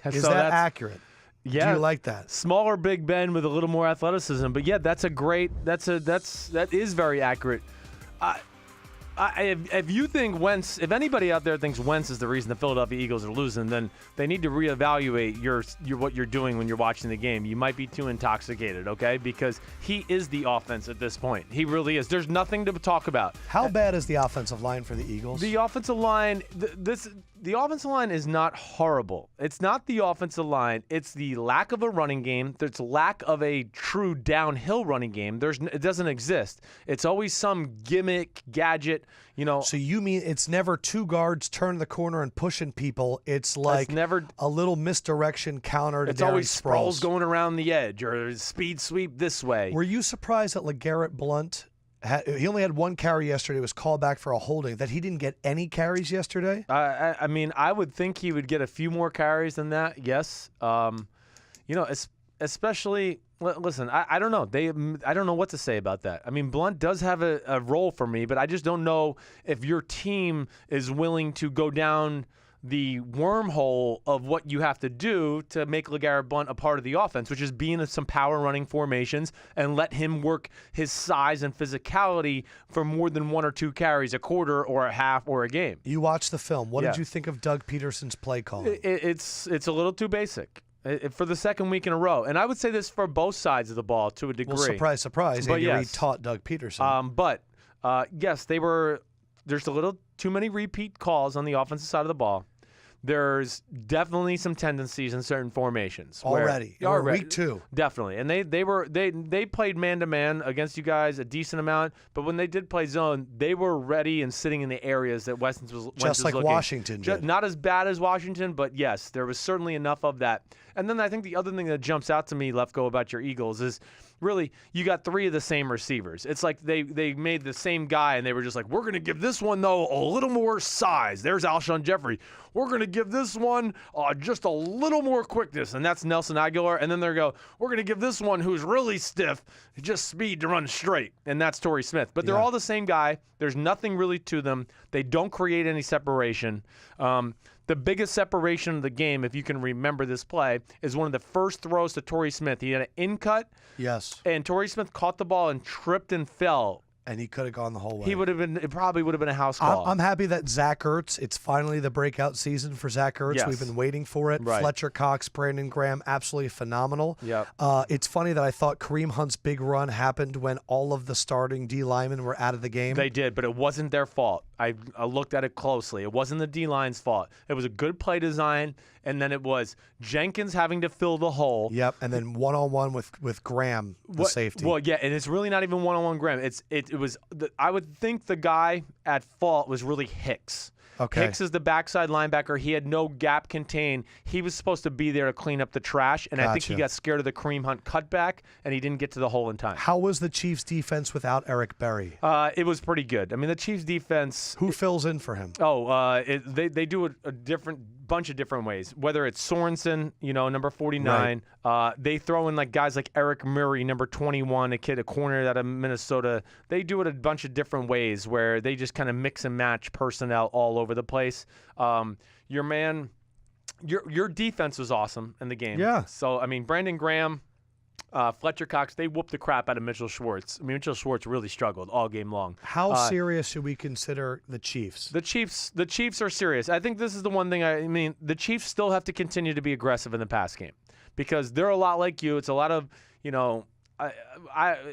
S1: Is that accurate?
S2: Yeah.
S1: Do you like that?
S2: Smaller Big Ben with a little more athleticism. But that is very accurate. If you think Wentz, if anybody out there thinks Wentz is the reason the Philadelphia Eagles are losing, then they need to reevaluate what you're doing when you're watching the game. You might be too intoxicated, okay? Because he is the offense at this point. He really is. There's nothing to talk about.
S1: How bad is the offensive line for the Eagles?
S2: The offensive line, the offensive line is not horrible. It's not the offensive line. It's the lack of a running game. There's lack of a true downhill running game. It doesn't exist. It's always some gimmick, gadget,
S1: So you mean it's never 2 guards turning the corner and pushing people. It's like
S2: never
S1: a little misdirection counter to
S2: It's
S1: Darren
S2: always
S1: Sproles
S2: going around the edge or speed sweep this way.
S1: Were you surprised that LeGarrette Blount, he only had 1 carry yesterday, was called back for a holding, that he didn't get any carries yesterday?
S2: I mean, I would think he would get a few more carries than that, yes. Especially, listen, I don't know. I don't know what to say about that. I mean, Blount does have a role for me, but I just don't know if your team is willing to go down the wormhole of what you have to do to make LeGarrette Blount a part of the offense, which is being in some power running formations and let him work his size and physicality for more than 1 or 2 carries a quarter or a half or a game.
S1: You watched the film. What did you think of Doug Peterson's play calling?
S2: It's a little too basic for the second week in a row. And I would say this for both sides of the ball to a degree.
S1: Well, surprise, surprise.
S2: But
S1: Andy
S2: yes.
S1: Reid taught Doug Peterson.
S2: Yes, there's a little too many repeat calls on the offensive side of the ball. There's definitely some tendencies in certain formations.
S1: Already. Week 2.
S2: Definitely. And they played man-to-man against you guys a decent amount, but when they did play zone, they were ready and sitting in the areas that Wentz was
S1: just like
S2: looking.
S1: Washington did.
S2: Not as bad as Washington, but yes, there was certainly enough of that. And then I think the other thing that jumps out to me, Lefkoe, about your Eagles is really you got 3 of the same receivers. It's like they made the same guy, and they were just like, we're going to give this one, though, a little more size. There's Alshon Jeffrey. We're going to give this one just a little more quickness, and that's Nelson Aguilar. And then they go, we're going to give this one who's really stiff, just speed to run straight, and that's Torrey Smith. But they're all the same guy. There's nothing really to them. They don't create any separation. The biggest separation of the game, if you can remember this play, is one of the first throws to Torrey Smith. He had an in-cut.
S1: Yes.
S2: And Torrey Smith caught the ball and tripped and fell.
S1: And he could have gone the whole way.
S2: It probably would have been a house call.
S1: I'm happy that Zach Ertz, it's finally the breakout season for Zach Ertz.
S2: Yes.
S1: We've been waiting for it.
S2: Right.
S1: Fletcher Cox, Brandon Graham, absolutely phenomenal.
S2: Yep.
S1: It's funny that I thought Kareem Hunt's big run happened when all of the starting D linemen were out of the game.
S2: They did, but it wasn't their fault. I looked at it closely. It wasn't the D-line's fault. It was a good play design, and then it was Jenkins having to fill the hole.
S1: Yep, and then one-on-one with Graham, the safety.
S2: Well, yeah, and it's really not even one-on-one Graham. I would think the guy at fault was really Hicks.
S1: Okay.
S2: Hicks is the backside linebacker. He had no gap contained. He was supposed to be there to clean up the trash, and I think he got scared of the Kareem Hunt cutback, and he didn't get to the hole in time.
S1: How was the Chiefs' defense without Eric Berry?
S2: It was pretty good. I mean, the Chiefs' defense.
S1: Who fills in for him?
S2: They do it a different bunch of different ways. Whether it's Sorensen, number 49, they throw in like guys like Eric Murray, number 21, a corner out of Minnesota. They do it a bunch of different ways where they just kind of mix and match personnel all over the place. Your defense was awesome in the game.
S1: Yeah.
S2: So I mean, Brandon Graham, Fletcher Cox, they whooped the crap out of Mitchell Schwartz. I mean, Mitchell Schwartz really struggled all game long.
S1: How serious should we consider the Chiefs?
S2: The Chiefs are serious. I think this is the one thing. I mean, the Chiefs still have to continue to be aggressive in the pass game because they're a lot like you. It's a lot of,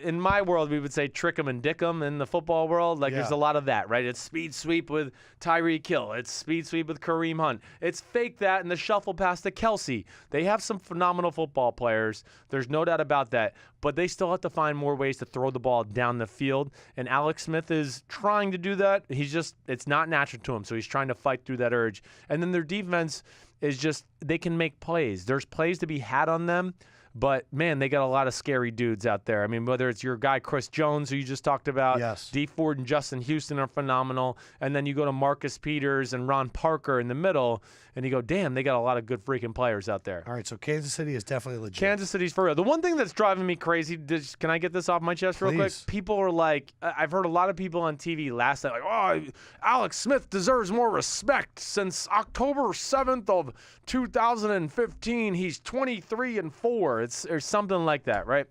S2: in my world, we would say trick 'em and dick 'em. In the football world, there's a lot of that, right? It's speed sweep with Tyreek Hill. It's speed sweep with Kareem Hunt. It's fake that and the shuffle pass to Kelsey. They have some phenomenal football players. There's no doubt about that. But they still have to find more ways to throw the ball down the field. And Alex Smith is trying to do that. It's not natural to him. So he's trying to fight through that urge. And then their defense is just, they can make plays. There's plays to be had on them. But, man, they got a lot of scary dudes out there. I mean, whether it's your guy Chris Jones, who you just talked about,
S1: yes.
S2: Dee Ford and Justin Houston are phenomenal. And then you go to Marcus Peters and Ron Parker in the middle, and you go, damn, they got a lot of good freaking players out there.
S1: All right, so Kansas City is definitely legit.
S2: Kansas City's for real. The one thing that's driving me crazy, can I get this off my chest real quick? People are like, I've heard a lot of people on TV last night like, oh, Alex Smith deserves more respect. Since October 7th of 2015, he's 23-4. Or something like that, right?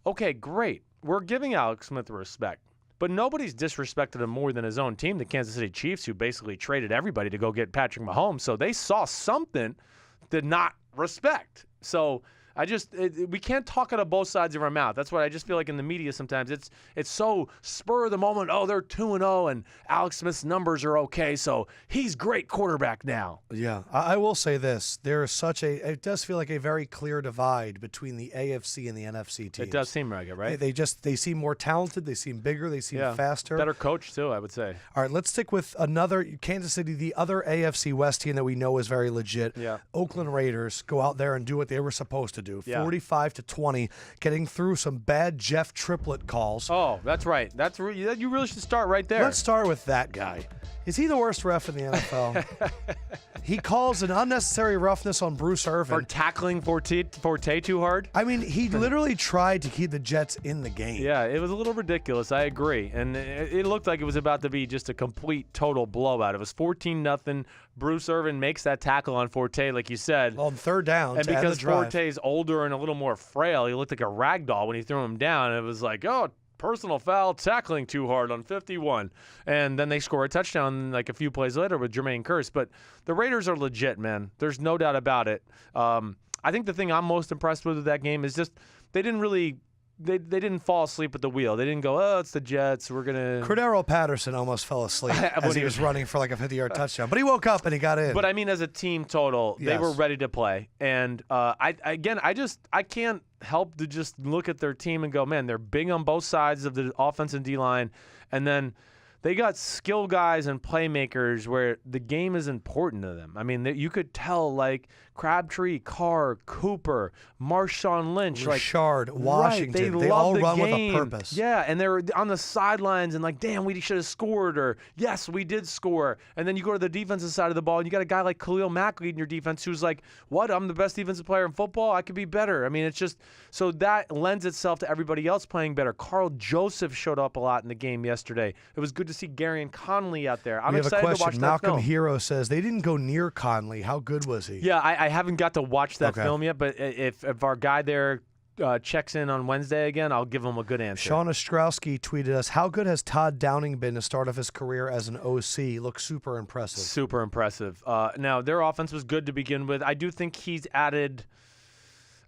S2: Okay, great. We're giving Alex Smith respect. But nobody's disrespected him more than his own team, the Kansas City Chiefs, who basically traded everybody to go get Patrick Mahomes. So they saw something to not respect. So we can't talk out of both sides of our mouth. That's what I just feel like in the media sometimes. It's so spur of the moment. Oh, they're 2-0 and Alex Smith's numbers are okay, so he's great quarterback now.
S1: Yeah, I will say this. There is it does feel like a very clear divide between the AFC and the NFC teams.
S2: It does seem like it, right?
S1: They seem more talented. They seem bigger. They seem faster.
S2: Better coach, too, I would say.
S1: All right, let's stick with another Kansas City, the other AFC West team that we know is very legit.
S2: Yeah.
S1: Oakland Raiders go out there and do what they were supposed to to do.
S2: Yeah.
S1: 45-20, getting through some bad Jeff Triplett calls.
S2: Oh, that's right. You really should start right there.
S1: Let's start with that guy. Is he the worst ref in the NFL? He calls an unnecessary roughness on Bruce Irvin.
S2: For tackling Forte too hard?
S1: I mean, he literally tried to keep the Jets in the game.
S2: Yeah, it was a little ridiculous. I agree. And it looked like it was about to be just a complete, total blowout. It was 14-0. Bruce Irvin makes that tackle on Forte, like you said.
S1: On third down.
S2: And because Forte's older and a little more frail, he looked like a rag doll when he threw him down. It was like, oh, personal foul, tackling too hard on 51. And then they score a touchdown like a few plays later with Jermaine Kearse. But the Raiders are legit, man. There's no doubt about it. I think the thing I'm most impressed with that game is just they didn't really they didn't fall asleep at the wheel. They didn't go, oh, it's the Jets. We're going to...
S1: Cordero Patterson almost fell asleep as he was running for like a 50-yard touchdown. But he woke up and he got in.
S2: But, I mean, as a team total, they were ready to play. And, I can't help to just look at their team and go, man, they're big on both sides of the offense and D-line. And then they got skill guys and playmakers where the game is important to them. I mean, you could tell, like, Crabtree, Carr, Cooper, Marshawn Lynch.
S1: Richard, Washington.
S2: Right,
S1: they all run
S2: game.
S1: with a purpose.
S2: Yeah, and they're on the sidelines and like, damn, we should have scored, or yes, we did score. And then you go to the defensive side of the ball and you got a guy like Khalil Mack leading your defense who's like, what, I'm the best defensive player in football? I could be better. I mean, it's just, so that lends itself to everybody else playing better. Carl Joseph showed up a lot in the game yesterday. It was good to see Gary and Conley out there. I'm excited to watch that
S1: Malcolm
S2: film.
S1: Hero says they didn't go near Conley. How good was he?
S2: Yeah, I haven't got to watch that film yet, but if our guy there checks in on Wednesday again, I'll give him a good answer.
S1: Sean Ostrowski tweeted us, how good has Todd Downing been to start off his career as an OC? Looks super impressive.
S2: Super impressive. Now, their offense was good to begin with. I do think he's added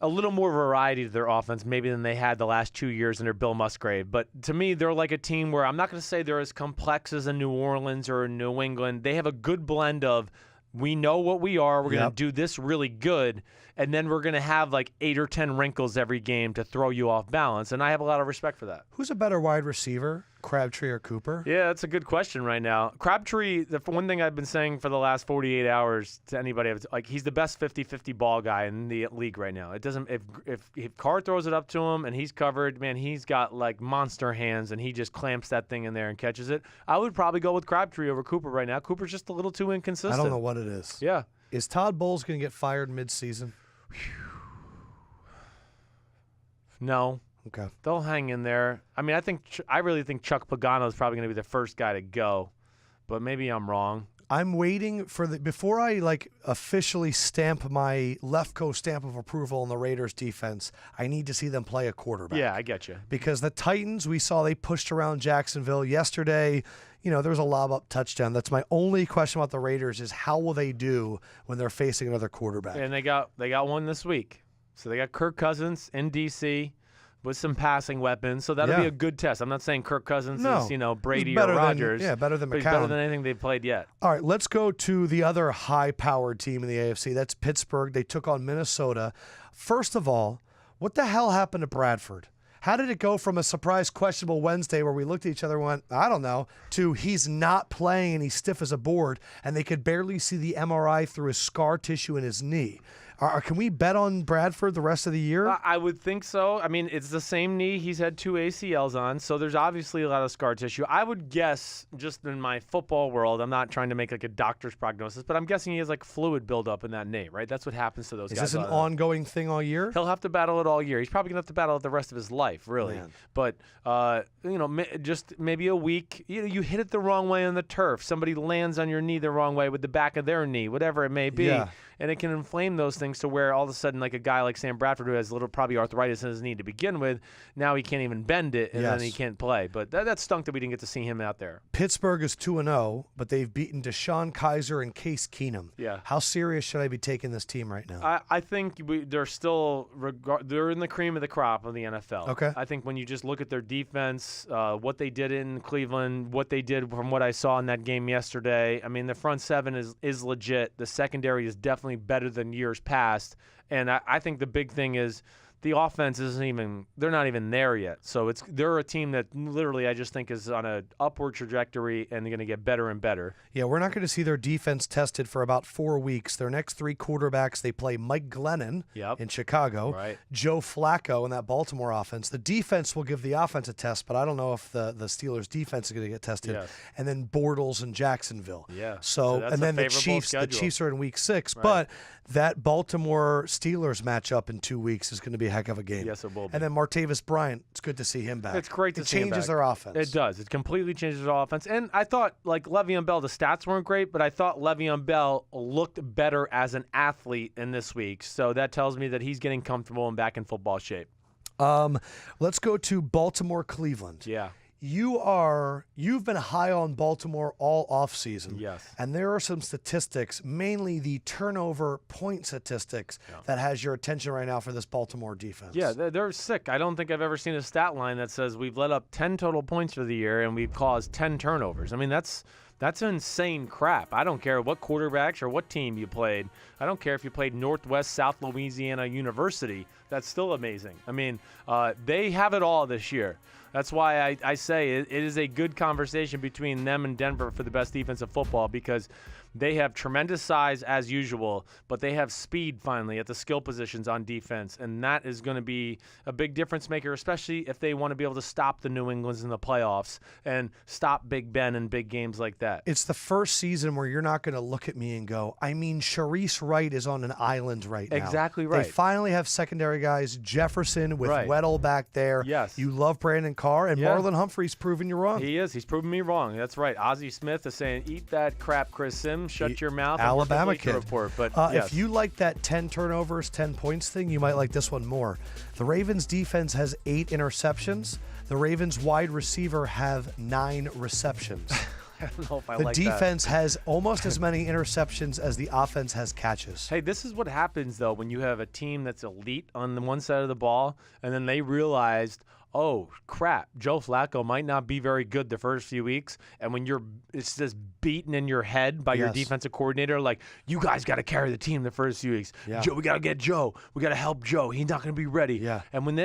S2: a little more variety to their offense maybe than they had the last 2 years under Bill Musgrave. But to me, they're like a team where I'm not going to say they're as complex as a New Orleans or a New England. They have a good blend of we know what we are. We're going to do this really good, and then we're going to have like 8 or 10 wrinkles every game to throw you off balance, and I have a lot of respect for that.
S1: Who's a better wide receiver, Crabtree or Cooper?
S2: Yeah, that's a good question right now. Crabtree, the one thing I've been saying for the last 48 hours to anybody, like he's the best 50-50 ball guy in the league right now. It doesn't if Carr throws it up to him and he's covered, man, he's got like monster hands and he just clamps that thing in there and catches it. I would probably go with Crabtree over Cooper right now. Cooper's just a little too inconsistent.
S1: I don't know what it is.
S2: Yeah.
S1: Is Todd Bowles going to get fired mid-season?
S2: No.
S1: Okay.
S2: They'll hang in there. I mean, I really think Chuck Pagano is probably going to be the first guy to go, but maybe I'm wrong.
S1: I'm waiting for before I officially stamp my Lefkoe stamp of approval on the Raiders defense. I need to see them play a quarterback.
S2: Yeah, I get you.
S1: Because the Titans, we saw they pushed around Jacksonville yesterday. There was a lob up touchdown. That's my only question about the Raiders is how will they do when they're facing another quarterback?
S2: And they got one this week. So they got Kirk Cousins in D.C. with some passing weapons. So that'll be a good test. I'm not saying Kirk Cousins is, Brady or Rodgers.
S1: Better than McCown.
S2: He's better than anything they've played yet.
S1: All right, let's go to the other high-powered team in the AFC. That's Pittsburgh. They took on Minnesota. First of all, what the hell happened to Bradford? How did it go from a surprise questionable Wednesday where we looked at each other and went, I don't know, to he's not playing and he's stiff as a board and they could barely see the MRI through his scar tissue in his knee? Can we bet on Bradford the rest of the year?
S2: I would think so. I mean, it's the same knee he's had 2 ACLs on, so there's obviously a lot of scar tissue. I would guess, just in my football world, I'm not trying to make like a doctor's prognosis, but I'm guessing he has like fluid buildup in that knee, right? That's what happens to those guys.
S1: Is this an ongoing thing all year?
S2: He'll have to battle it all year. He's probably going to have to battle it the rest of his life, really.
S1: Man.
S2: But, just maybe a week. You hit it the wrong way on the turf. Somebody lands on your knee the wrong way with the back of their knee, whatever it may be.
S1: Yeah.
S2: And it can inflame those things to where all of a sudden, like a guy like Sam Bradford, who has probably arthritis in his knee to begin with, now he can't even bend it, and then he can't play. But that stunk that we didn't get to see him out there.
S1: Pittsburgh is 2-0, but they've beaten Deshaun Kaiser and Case Keenum.
S2: Yeah.
S1: How serious should I be taking this team right now?
S2: I think they're still they're in the cream of the crop of the NFL.
S1: Okay.
S2: I think when you just look at their defense, what they did in Cleveland, what they did from what I saw in that game yesterday, I mean, the front seven is legit. The secondary is definitely better than years past. And I think the big thing is the offense they're not even there yet. So they're a team that literally I just think is on an upward trajectory, and they're going to get better and better.
S1: Yeah, we're not going to see their defense tested for about 4 weeks. Their next 3 quarterbacks, they play Mike Glennon in Chicago, Joe Flacco in that Baltimore offense. The defense will give the offense a test, but I don't know if the Steelers' defense is going to get tested.
S2: Yes.
S1: And then Bortles in Jacksonville.
S2: Yeah.
S1: So
S2: that's
S1: and then
S2: a
S1: the Chiefs.
S2: schedule.
S1: The Chiefs are in Week 6, but that Baltimore Steelers matchup in 2 weeks is going to be a heck of a game.
S2: Yes, it will be.
S1: And then Martavis Bryant, it's good to see him back.
S2: It's great to see him back.
S1: It changes their offense.
S2: It does. It completely changes their offense. And I thought, like Le'Veon Bell, the stats weren't great, but I thought Le'Veon Bell looked better as an athlete in this week. So that tells me that he's getting comfortable and back in football shape.
S1: Let's go to Baltimore-Cleveland.
S2: Yeah.
S1: You've been high on Baltimore all offseason.
S2: Yes.
S1: And there are some statistics, mainly the turnover point statistics, that has your attention right now for this Baltimore defense.
S2: Yeah, they're sick. I don't think I've ever seen a stat line that says we've let up 10 total points for the year and we've caused 10 turnovers. I mean, that's insane crap. I don't care what quarterbacks or what team you played. I don't care if you played Northwest South Louisiana University. That's still amazing. I mean, they have it all this year. That's why I say it is a good conversation between them and Denver for the best defensive football, because they have tremendous size as usual, but they have speed finally at the skill positions on defense, and that is going to be a big difference maker, especially if they want to be able to stop the New Englands in the playoffs and stop Big Ben in big games like that.
S1: It's the first season where you're not going to look at me and go, I mean, Sharice Wright is on an island right now.
S2: Exactly right.
S1: They finally have secondary guys, Jefferson with Weddle back there.
S2: Yes.
S1: You love Brandon Carr, and Marlon Humphrey's proven you wrong.
S2: He is. He's proven me wrong. That's right. Ozzie Smith is saying, eat that crap, Chris Sims. Shut your mouth.
S1: Alabama kid.
S2: Report. But
S1: if you like that 10 turnovers, 10 points thing, you might like this one more. The Ravens defense has 8 interceptions. The Ravens wide receiver have 9 receptions.
S2: I don't know if I
S1: the
S2: like
S1: defense has almost as many interceptions as the offense has catches.
S2: Hey, this is what happens, though, when you have a team that's elite on the one side of the ball, and then they realized, oh, crap, Joe Flacco might not be very good the first few weeks. And when it's just beaten in your head by your defensive coordinator, like, you guys got to carry the team the first few weeks. Joe, we got to get Joe. We got to help Joe. He's not going to be ready.
S1: Yeah.
S2: And when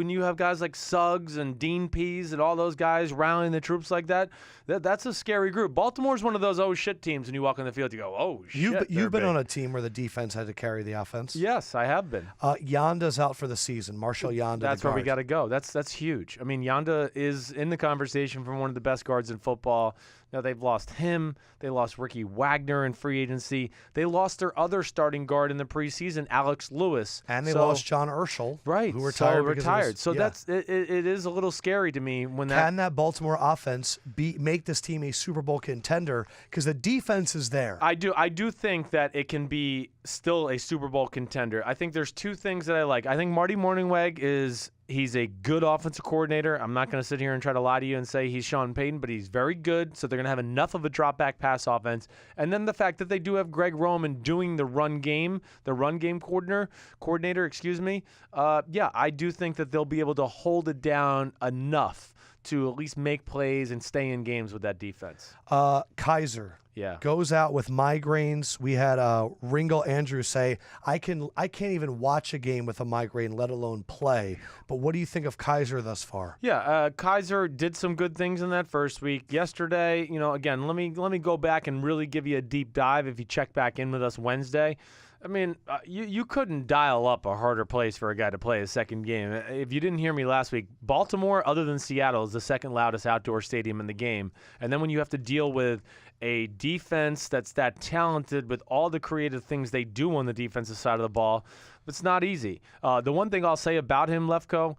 S2: you have guys like Suggs and Dean Pease and all those guys rallying the troops like that, that's a scary group. Baltimore's one of those oh shit teams. When you walk on the field, you go, oh shit.
S1: You've been on a team where the defense had to carry the offense.
S2: Yes, I have been.
S1: Yanda's out for the season. Marshall Yanda.
S2: That's where we got to go. That's huge. I mean, Yanda is in the conversation for one of the best guards in football. Now, they've lost him. They lost Ricky Wagner in free agency. They lost their other starting guard in the preseason, Alex Lewis.
S1: And they lost John Urschel, who retired.
S2: So it is a little scary to me when
S1: Can that Baltimore offense make this team a Super Bowl contender? Because the defense is there.
S2: I do think that it can be still a Super Bowl contender. I think there's 2 things that I like. I think Marty Mornhinweg he's a good offensive coordinator. I'm not going to sit here and try to lie to you and say he's Sean Payton, but he's very good. So they're going to have enough of a drop-back pass offense. And then the fact that they do have Greg Roman doing the run game coordinator, I do think that they'll be able to hold it down enough to at least make plays and stay in games with that defense.
S1: Kaiser goes out with migraines. We had Ringo Andrews say, I can't even watch a game with a migraine, let alone play. But what do you think of Kaiser thus far?
S2: Yeah, Kaiser did some good things in that first week. Yesterday, again, let me go back and really give you a deep dive if you check back in with us Wednesday. I mean, you couldn't dial up a harder place for a guy to play a second game. If you didn't hear me last week, Baltimore, other than Seattle, is the second loudest outdoor stadium in the game. And then when you have to deal with a defense that's that talented with all the creative things they do on the defensive side of the ball, it's not easy. The one thing I'll say about him, Lefkoe,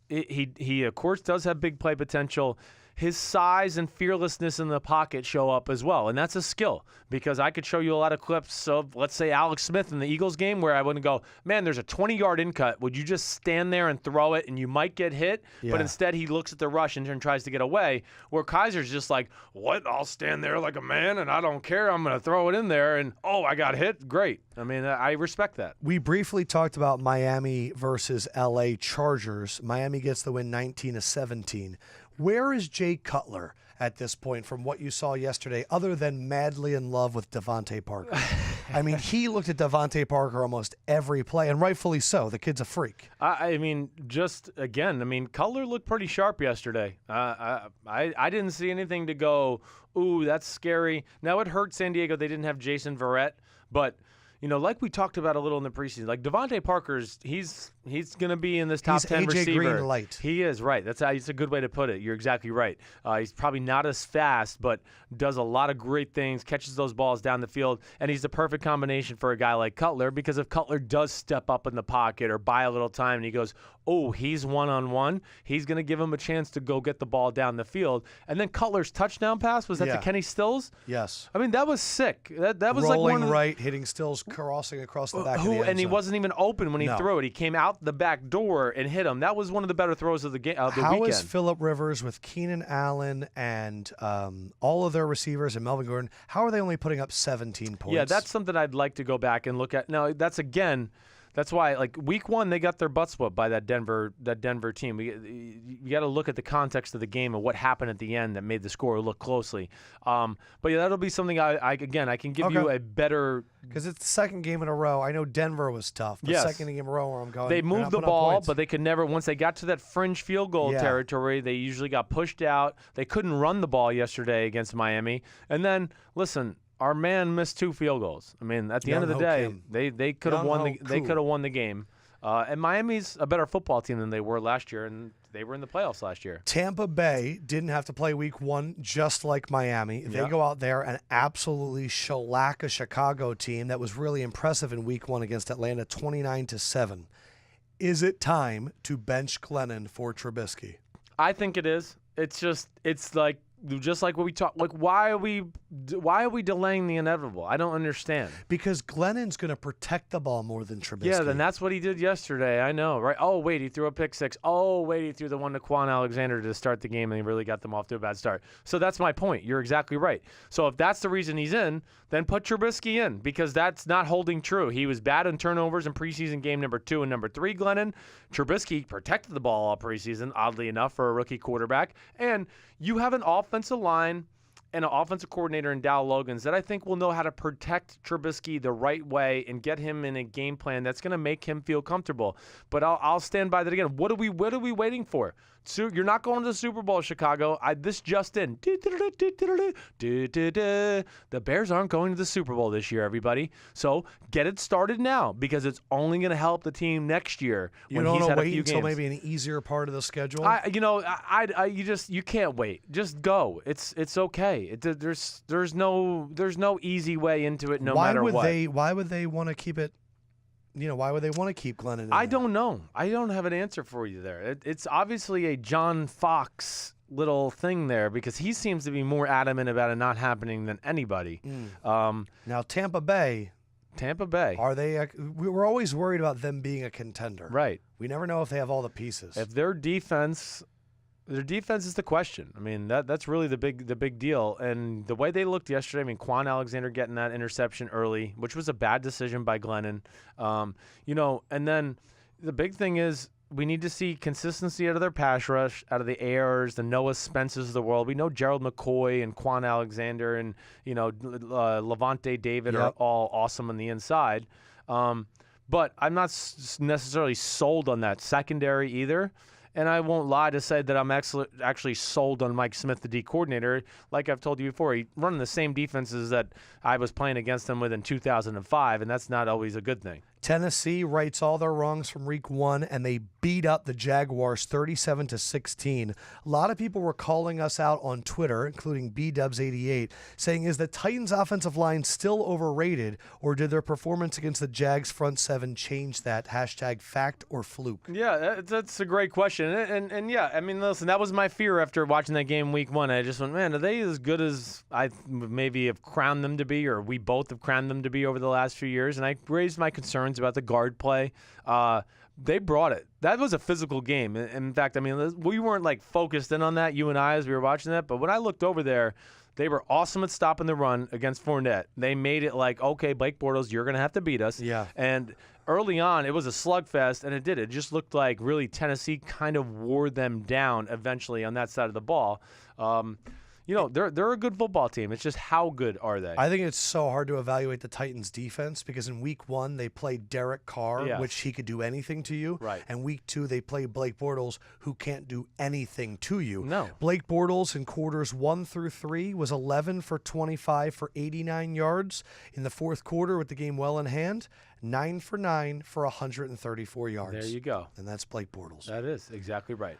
S2: he of course does have big play potential. His size and fearlessness in the pocket show up as well, and that's a skill, because I could show you a lot of clips of, let's say, Alex Smith in the Eagles game where I wouldn't go, man, there's a 20-yard in cut. Would you just stand there and throw it, and you might get hit? Yeah. But instead he looks at the rush and tries to get away, where Kaiser's just like, what? I'll stand there like a man, and I don't care. I'm going to throw it in there, and, oh, I got hit? Great. I mean, I respect that.
S1: We briefly talked about Miami versus L.A. Chargers. Miami gets the win 19-17. Where is Jay Cutler at this point from what you saw yesterday, other than madly in love with Devontae Parker? I mean, he looked at Devontae Parker almost every play, and rightfully so. The kid's a freak.
S2: I mean, just again, I mean, Cutler looked pretty sharp yesterday. I didn't see anything to go, ooh, that's scary. Now, it hurt San Diego. They didn't have Jason Verrett, but like we talked about a little in the preseason, like Devontae Parker's, he's going to be in this top 10
S1: AJ
S2: receiver.
S1: Green light.
S2: He is, right. That's a good way to put it. You're exactly right. He's probably not as fast, but does a lot of great things, catches those balls down the field, and he's the perfect combination for a guy like Cutler, because if Cutler does step up in the pocket or buy a little time and he goes, oh, he's one-on-one, he's going to give him a chance to go get the ball down the field. And then Cutler's touchdown pass, was that to Kenny Stills?
S1: Yes.
S2: I mean, that was sick. That was
S1: rolling
S2: like one
S1: right, hitting Stills, crossing across the back of the end zone.
S2: And he wasn't even open when he threw it. He came out the back door and hit him. That was one of the better throws of the game.
S1: How is Phillip Rivers with Keenan Allen and all of their receivers and Melvin Gordon? How are they only putting up 17 points?
S2: Yeah, that's something I'd like to go back and look at. Now, that's why, like, week one, they got their butts whooped by that Denver team. You got to look at the context of the game and what happened at the end that made the score look closely. But yeah, that'll be something I can give you a better.
S1: Because it's the second game in a row. I know Denver was tough. The second game in a row where I'm going.
S2: They moved the ball, but they could never. Once they got to that fringe field goal territory, they usually got pushed out. They couldn't run the ball yesterday against Miami. And then, listen, our man missed 2 field goals. I mean, at the end of the day, they could have won the game. And Miami's a better football team than they were last year, and they were in the playoffs last year.
S1: Tampa Bay didn't have to play week one, just like Miami. They go out there and absolutely shellac a Chicago team that was really impressive in week one against Atlanta, 29-7. Is it time to bench Glennon for Trubisky?
S2: I think it is. It's like what we talked. Like, why are we delaying the inevitable? I don't understand.
S1: Because Glennon's going to protect the ball more than Trubisky.
S2: Yeah, then that's what he did yesterday. I know, right? Oh, wait, he threw a pick six. Oh, wait, he threw the one to Quan Alexander to start the game, and he really got them off to a bad start. So that's my point. You're exactly right. So if that's the reason he's in, then put Trubisky in, because that's not holding true. He was bad in turnovers in preseason game number 2 and number 3, Glennon. Trubisky protected the ball all preseason, oddly enough, for a rookie quarterback. And you have an offensive line and an offensive coordinator in Dow Logans that I think will know how to protect Trubisky the right way and get him in a game plan that's going to make him feel comfortable. But I'll stand by that again. What are we waiting for? So you're not going to the Super Bowl, Chicago. This just in. The Bears aren't going to the Super Bowl this year, everybody. So get it started now, because it's only going to help the team next year when he's had a few games. You don't wait until
S1: maybe an easier part of the schedule?
S2: You can't wait. Just go. It's okay. There's no easy way into it, matter what.
S1: Why would they want to keep it? Why would they want to keep Glennon in
S2: I don't know. I don't have an answer for you there. It's obviously a John Fox little thing there, because he seems to be more adamant about it not happening than anybody.
S1: Now, Tampa Bay.
S2: Are
S1: they? We're always worried about them being a contender.
S2: Right.
S1: We never know if they have all the pieces.
S2: If their defense is the question. I mean, that's really the big deal. And the way they looked yesterday, I mean, Quan Alexander getting that interception early, which was a bad decision by Glennon. And then the big thing is we need to see consistency out of their pass rush, out of the Ayers, the Noah Spences of the world. We know Gerald McCoy and Quan Alexander and, Levante David are all awesome on the inside. But I'm not necessarily sold on that secondary either. And I won't lie to say that I'm actually sold on Mike Smith, the D coordinator. Like I've told you before, he's running the same defenses that I was playing against him with in 2005, and that's not always a good thing.
S1: Tennessee rights all their wrongs from week one, and they beat up the Jaguars 37-16. A lot of people were calling us out on Twitter, including BDubs88, saying, is the Titans' offensive line still overrated, or did their performance against the Jags front seven change that? Hashtag fact or fluke?
S2: Yeah, that's a great question. And yeah, I mean, listen, that was my fear after watching that game week one. I just went, man, are they as good as I maybe have crowned them to be, or we both have crowned them to be over the last few years? And I raised my concerns about the guard play. They brought it. That was a physical game. In fact, I mean, we weren't like focused in on that, you and I, as we were watching that. But when I looked over there, they were awesome at stopping the run against Fournette. They made it like, okay, Blake Bortles, you're going to have to beat us.
S1: Yeah.
S2: And early on, it was a slugfest, and it did. It just looked like really Tennessee kind of wore them down eventually on that side of the ball. they're a good football team. It's just how good are they?
S1: I think it's so hard to evaluate the Titans' defense because in week 1 they played Derek Carr,
S2: Yes.
S1: which he could do anything to you.
S2: Right.
S1: And week 2 they played Blake Bortles, who can't do anything to you.
S2: No.
S1: Blake Bortles in quarters 1 through 3 was 11 for 25 for 89 yards. In the fourth quarter, with the game well in hand, 9 for 9 for 134 yards.
S2: There you go.
S1: And that's Blake Bortles.
S2: That is exactly right.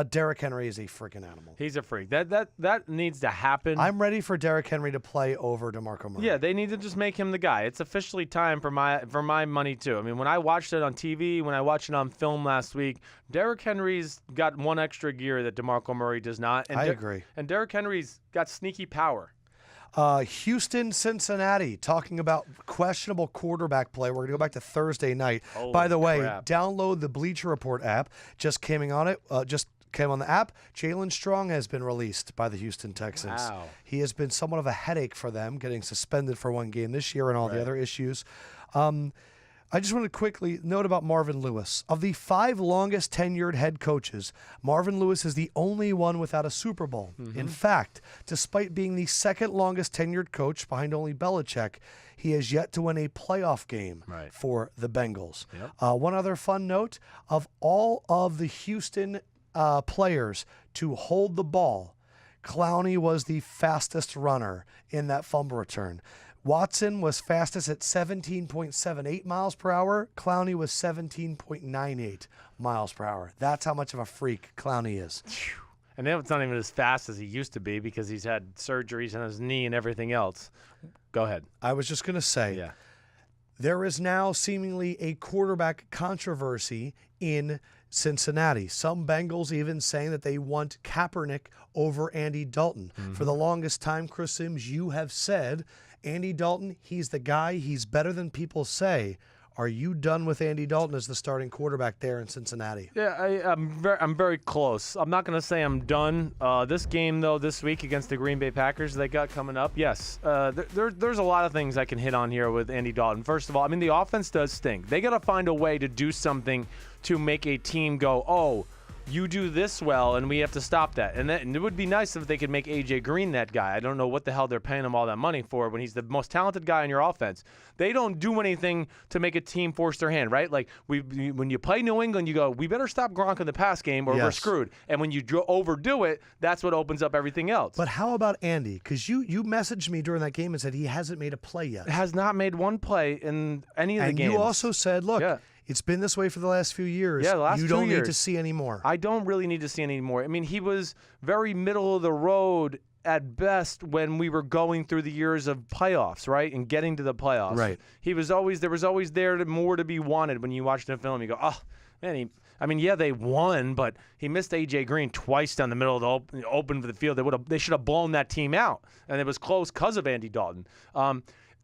S1: Derrick Henry is a freaking animal.
S2: He's a freak. That needs to happen.
S1: I'm ready for Derrick Henry to play over DeMarco Murray.
S2: Yeah, they need to just make him the guy. It's officially time for my money too. I mean, when I watched it on TV, when I watched it on film last week, Derrick Henry's got one extra gear that DeMarco Murray does not. And
S1: I agree.
S2: And Derrick Henry's got sneaky power.
S1: Houston-Cincinnati, talking about questionable quarterback play. We're going to go back to Thursday night.
S2: Holy
S1: By the way,
S2: crap.
S1: download the Bleacher Report app. Just came on the app. Jalen Strong has been released by the Houston Texans.
S2: Wow.
S1: He has been somewhat of a headache for them, getting suspended for one game this year and all the other issues. I just want to quickly note about Marvin Lewis. Of the 5 longest tenured head coaches, Marvin Lewis is the only one without a Super Bowl. In fact, despite being the second longest tenured coach behind only Belichick, he has yet to win a playoff game for the Bengals.
S2: Yep.
S1: One other fun note, of all of the Houston players to hold the ball, Clowney was the fastest runner in that fumble return. Watson was fastest at 17.78 miles per hour. Clowney was 17.98 miles per hour. That's how much of a freak Clowney is.
S2: And now it's not even as fast as he used to be because he's had surgeries on his knee and everything else. Go ahead.
S1: I was just going to say, there is now seemingly a quarterback controversy in Cincinnati. Some Bengals even saying that they want Kaepernick over Andy Dalton. For the longest time, Chris Sims, you have said, Andy Dalton, he's the guy. He's better than people say. Are you done with Andy Dalton as the starting quarterback there in Cincinnati?
S2: Yeah, I'm very close. I'm not going to say I'm done. This game, though, this week against the Green Bay Packers they got coming up, yes. There's a lot of things I can hit on here with Andy Dalton. First of all, I mean, the offense does stink. They got to find a way to do something to make a team go, oh, you do this well, and we have to stop that. And it would be nice if they could make A.J. Green that guy. I don't know what the hell they're paying him all that money for when he's the most talented guy in your offense. They don't do anything to make a team force their hand, right? Like when you play New England, you go, we better stop Gronk in the pass game or we're screwed. And when you overdo it, that's what opens up everything else.
S1: But how about Andy? Because you messaged me during that game and said he hasn't made a play yet.
S2: Has not made one play in any of the games.
S1: And you also said, look, it's been this way for the last few years.
S2: Yeah, the last
S1: you
S2: 2
S1: don't
S2: years.
S1: need to see any more.
S2: I don't really need to see any more. I mean, he was very middle of the road at best when we were going through the years of playoffs, right, and getting to the playoffs.
S1: Right.
S2: There was always more to be wanted when you watched the film. You go, oh man, they won, but he missed A.J. Green twice down the middle of the open for the field. They should have blown that team out, and it was close because of Andy Dalton.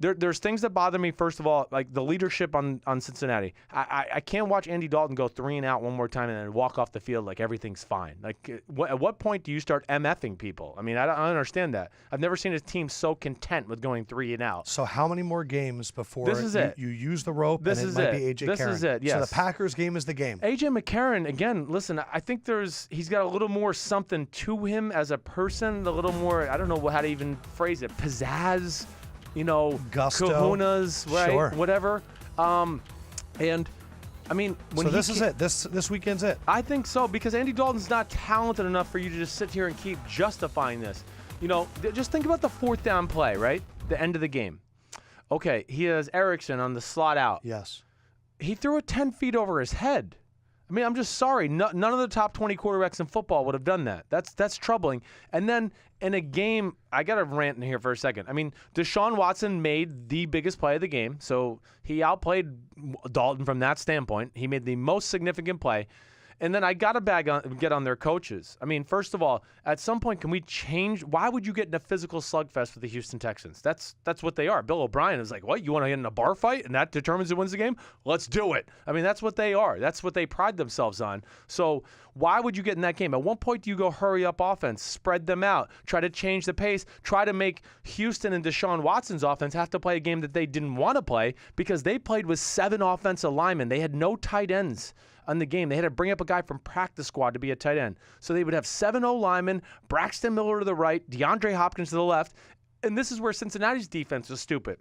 S2: There's things that bother me. First of all, like the leadership on Cincinnati. I can't watch Andy Dalton go 3 and out one more time and then walk off the field like everything's fine. Like, at what point do you start MFing people? I mean, I don't understand that. I've never seen a team so content with going 3 and out.
S1: So how many more games before you use the rope
S2: This
S1: and
S2: is
S1: it might
S2: it.
S1: be A.J.
S2: This
S1: Karen?
S2: is it, yes.
S1: So the Packers game is the game.
S2: A.J. McCarron, again, listen, I think he's got a little more something to him as a person, a little more, I don't know how to even phrase it, pizzazz.
S1: Gusto.
S2: Kahunas, right?
S1: Sure.
S2: Whatever. And I mean, when
S1: so this is it. This weekend's it.
S2: I think so because Andy Dalton's not talented enough for you to just sit here and keep justifying this. Just think about the 4th down play, right? The end of the game. Okay, he has Erickson on the slot out.
S1: Yes.
S2: He threw it 10 feet over his head. I mean, I'm just sorry. None of the top 20 quarterbacks in football would have done that. That's troubling. And then in a game, I got to rant in here for a second. I mean, Deshaun Watson made the biggest play of the game, so he outplayed Dalton from that standpoint. He made the most significant play. And then I got to get on their coaches. I mean, first of all, at some point, can we change? Why would you get in a physical slugfest with the Houston Texans? That's what they are. Bill O'Brien is like, what? You want to get in a bar fight and that determines who wins the game? Let's do it. I mean, that's what they are. That's what they pride themselves on. So why would you get in that game? At one point, do you go hurry up offense, spread them out, try to change the pace, try to make Houston and Deshaun Watson's offense have to play a game that they didn't want to play because they played with 7 offensive linemen. They had no tight ends. on the game. They had to bring up a guy from practice squad to be a tight end. So they would have 7 O-linemen, Braxton Miller to the right, DeAndre Hopkins to the left. And this is where Cincinnati's defense was stupid.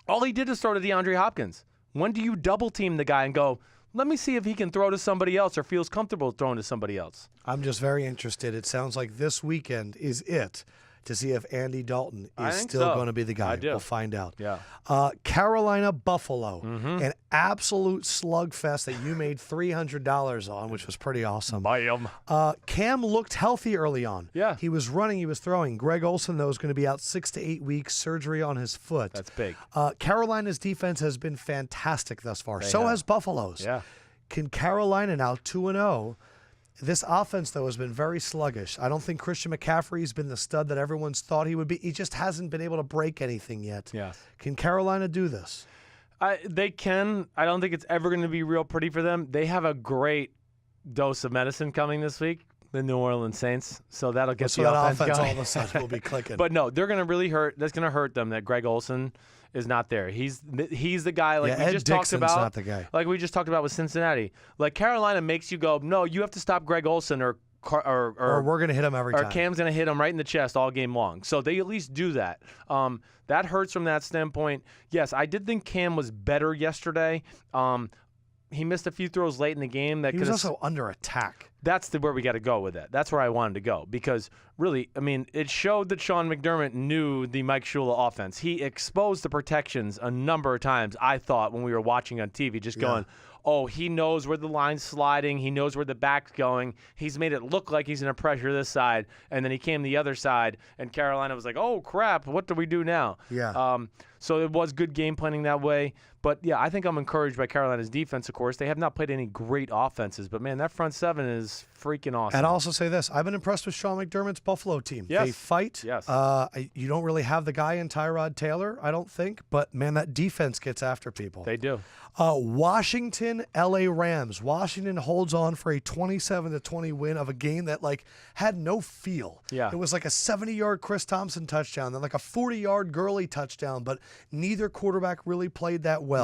S2: All he did is throw to DeAndre Hopkins. When do you double team the guy and go, let me see if he can throw to somebody else or feels comfortable throwing to somebody else?
S1: I'm just very interested. It sounds like this weekend is it to see if Andy Dalton is still going to be the guy.
S2: I do.
S1: We'll find out.
S2: Yeah.
S1: Carolina Buffalo, an absolute slugfest that you made $300 on, which was pretty awesome.
S2: Bam.
S1: Cam looked healthy early on.
S2: Yeah.
S1: He was running, he was throwing. Greg Olsen, though, is going to be out 6 to 8 weeks, surgery on his foot.
S2: That's big.
S1: Carolina's defense has been fantastic thus far. So has Buffalo's.
S2: Yeah.
S1: Can Carolina now 2-0? This offense, though, has been very sluggish. I don't think Christian McCaffrey's been the stud that everyone's thought he would be. He just hasn't been able to break anything yet.
S2: Yeah.
S1: Can Carolina do this?
S2: They can. I don't think it's ever going to be real pretty for them. They have a great dose of medicine coming this week, the New Orleans Saints. So that'll get the offense going.
S1: all of a sudden will be clicking.
S2: But no, they're going to really hurt. That's going to hurt them that Greg Olsen is not there. He's the guy we
S1: Ed
S2: just
S1: Dixon's
S2: talked about.
S1: not the guy.
S2: Like we just talked about with Cincinnati. Like Carolina makes you go, no, you have to stop Greg Olsen or
S1: we're going to hit him every time.
S2: Or Cam's going to hit him right in the chest all game long. So they at least do that. That hurts from that standpoint. Yes, I did think Cam was better yesterday. He missed a few throws late in the game.
S1: He was also under attack.
S2: That's where we got to go with that. That's where I wanted to go because really, I mean, it showed that Sean McDermott knew the Mike Shula offense. He exposed the protections a number of times, I thought, when we were watching on TV, just going, oh, he knows where the line's sliding. He knows where the back's going. He's made it look like he's going to pressure this side. And then he came the other side, and Carolina was like, oh, crap, what do we do now?
S1: Yeah.
S2: So it was good game planning that way. But, yeah, I think I'm encouraged by Carolina's defense, of course. They have not played any great offenses. But, man, that front seven is freaking awesome.
S1: And I'll also say this. I've been impressed with Sean McDermott's Buffalo team.
S2: Yes.
S1: They fight.
S2: Yes.
S1: You don't really have the guy in Tyrod Taylor, I don't think. But, man, that defense gets after people.
S2: They do.
S1: Washington, L.A. Rams. Washington holds on for a 27-20 win of a game that, had no feel.
S2: Yeah.
S1: It was like a 70-yard Chris Thompson touchdown, then like a 40-yard Gurley touchdown, but neither quarterback really played that well.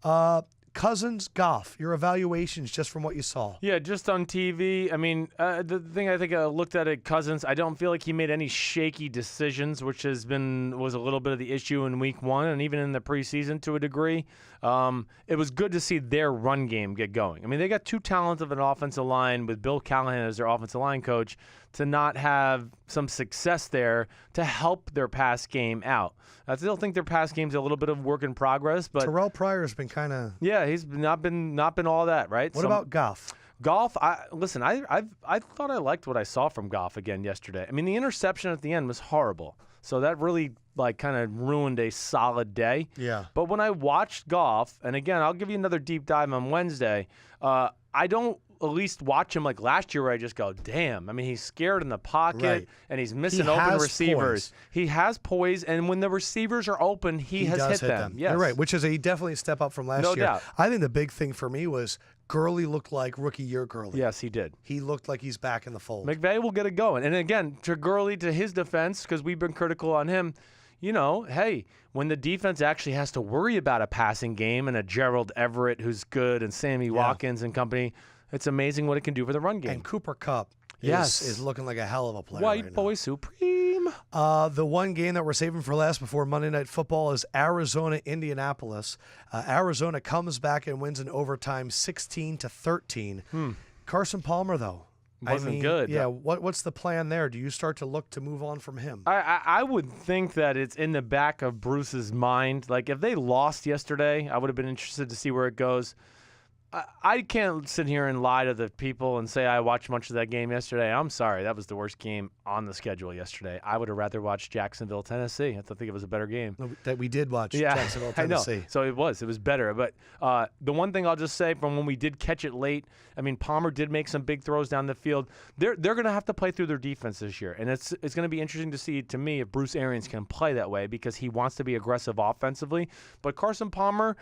S2: Nope.
S1: Cousins, Goff, your evaluations just from what you saw.
S2: Yeah, just on TV. I mean, the thing I think I looked at Cousins, I don't feel like he made any shaky decisions, which was a little bit of the issue in week 1 and even in the preseason to a degree. It was good to see their run game get going. I mean, they got too talented of an offensive line with Bill Callahan as their offensive line coach to not have some success there to help their pass game out. I still think their pass game's a little bit of work in progress, but
S1: Terrell Pryor's been kind of
S2: he's not been all that, right?
S1: What about Goff?
S2: Goff, I thought I liked what I saw from Goff again yesterday. I mean, the interception at the end was horrible. So that really kind of ruined a solid day.
S1: Yeah.
S2: But when I watched Goff, and again, I'll give you another deep dive on Wednesday, I don't at least watch him like last year where I just go, damn. I mean, he's scared in the pocket, and he's missing open receivers.
S1: Poise.
S2: He has poise, and when the receivers are open, he has hit them. Yes.
S1: You're right, which is definitely a step up from last year.
S2: No doubt.
S1: I think the big thing for me was Gurley looked like rookie year Gurley.
S2: Yes, he did.
S1: He looked like he's back in the fold.
S2: McVay will get it going. And again, to Gurley, to his defense, because we've been critical on him, hey, when the defense actually has to worry about a passing game and a Gerald Everett who's good and Sammy Watkins and company, it's amazing what it can do for the run game.
S1: And Cooper Kupp is looking like a hell of a player
S2: White
S1: right
S2: boy
S1: now.
S2: supreme.
S1: The one game that we're saving for last before Monday Night Football is Arizona-Indianapolis. Arizona comes back and wins in overtime 16-13. Carson Palmer, though.
S2: Wasn't good.
S1: Yeah, what's the plan there? Do you start to look to move on from him?
S2: I would think that it's in the back of Bruce's mind. Like, if they lost yesterday, I would have been interested to see where it goes. I can't sit here and lie to the people and say I watched much of that game yesterday. I'm sorry. That was the worst game on the schedule yesterday. I would have rather watched Jacksonville, Tennessee. I think it was a better game.
S1: That we did watch Jacksonville, Tennessee.
S2: I know. So it was better. But the one thing I'll just say from when we did catch it late, I mean, Palmer did make some big throws down the field. They're going to have to play through their defense this year. And it's going to be interesting to see, to me, if Bruce Arians can play that way because he wants to be aggressive offensively. But Carson Palmer,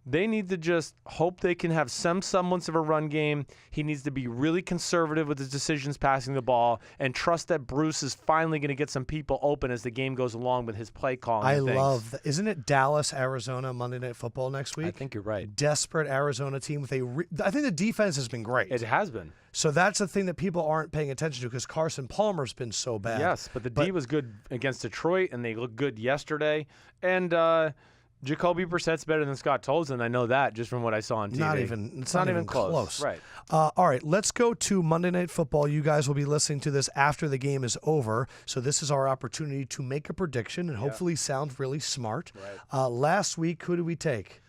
S2: they need to just hope they Detroit can have some semblance of a run game. He needs to be really conservative with his decisions passing the ball and trust that Bruce is finally going to get some people open as the game goes along with his play calling.
S1: I love that. Isn't it Dallas, Arizona, Monday Night Football next week?
S2: I think you're right.
S1: Desperate Arizona team with I think the defense has been great.
S2: It has been.
S1: So that's the thing that people aren't paying attention to because Carson Palmer's been so bad.
S2: Yes, but the D was good against Detroit, and they looked good yesterday. And Jacoby Brissett's better than Scott Tolzien. I know that just from what I saw on TV.
S1: It's not even close.
S2: Right.
S1: All right, let's go to Monday Night Football. You guys will be listening to this after the game is over. So this is our opportunity to make a prediction and hopefully sound really smart.
S2: Right.
S1: Last week, who did we take?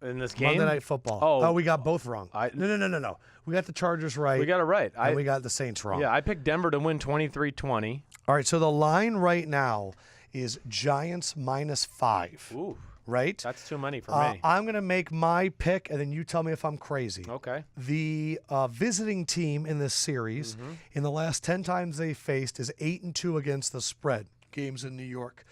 S2: In this game?
S1: Monday Night Football.
S2: Oh,
S1: we got both wrong. No. We got the Chargers right.
S2: We got it right.
S1: And we got the Saints wrong.
S2: Yeah, I picked Denver to win 23-20.
S1: All right, so the line right now is Giants -5.
S2: Ooh.
S1: Right?
S2: That's too many for me.
S1: I'm going to make my pick, and then you tell me if I'm crazy.
S2: Okay.
S1: The visiting team in this series, in the last 10 times they faced, is 8-2 against the spread. Games in New York.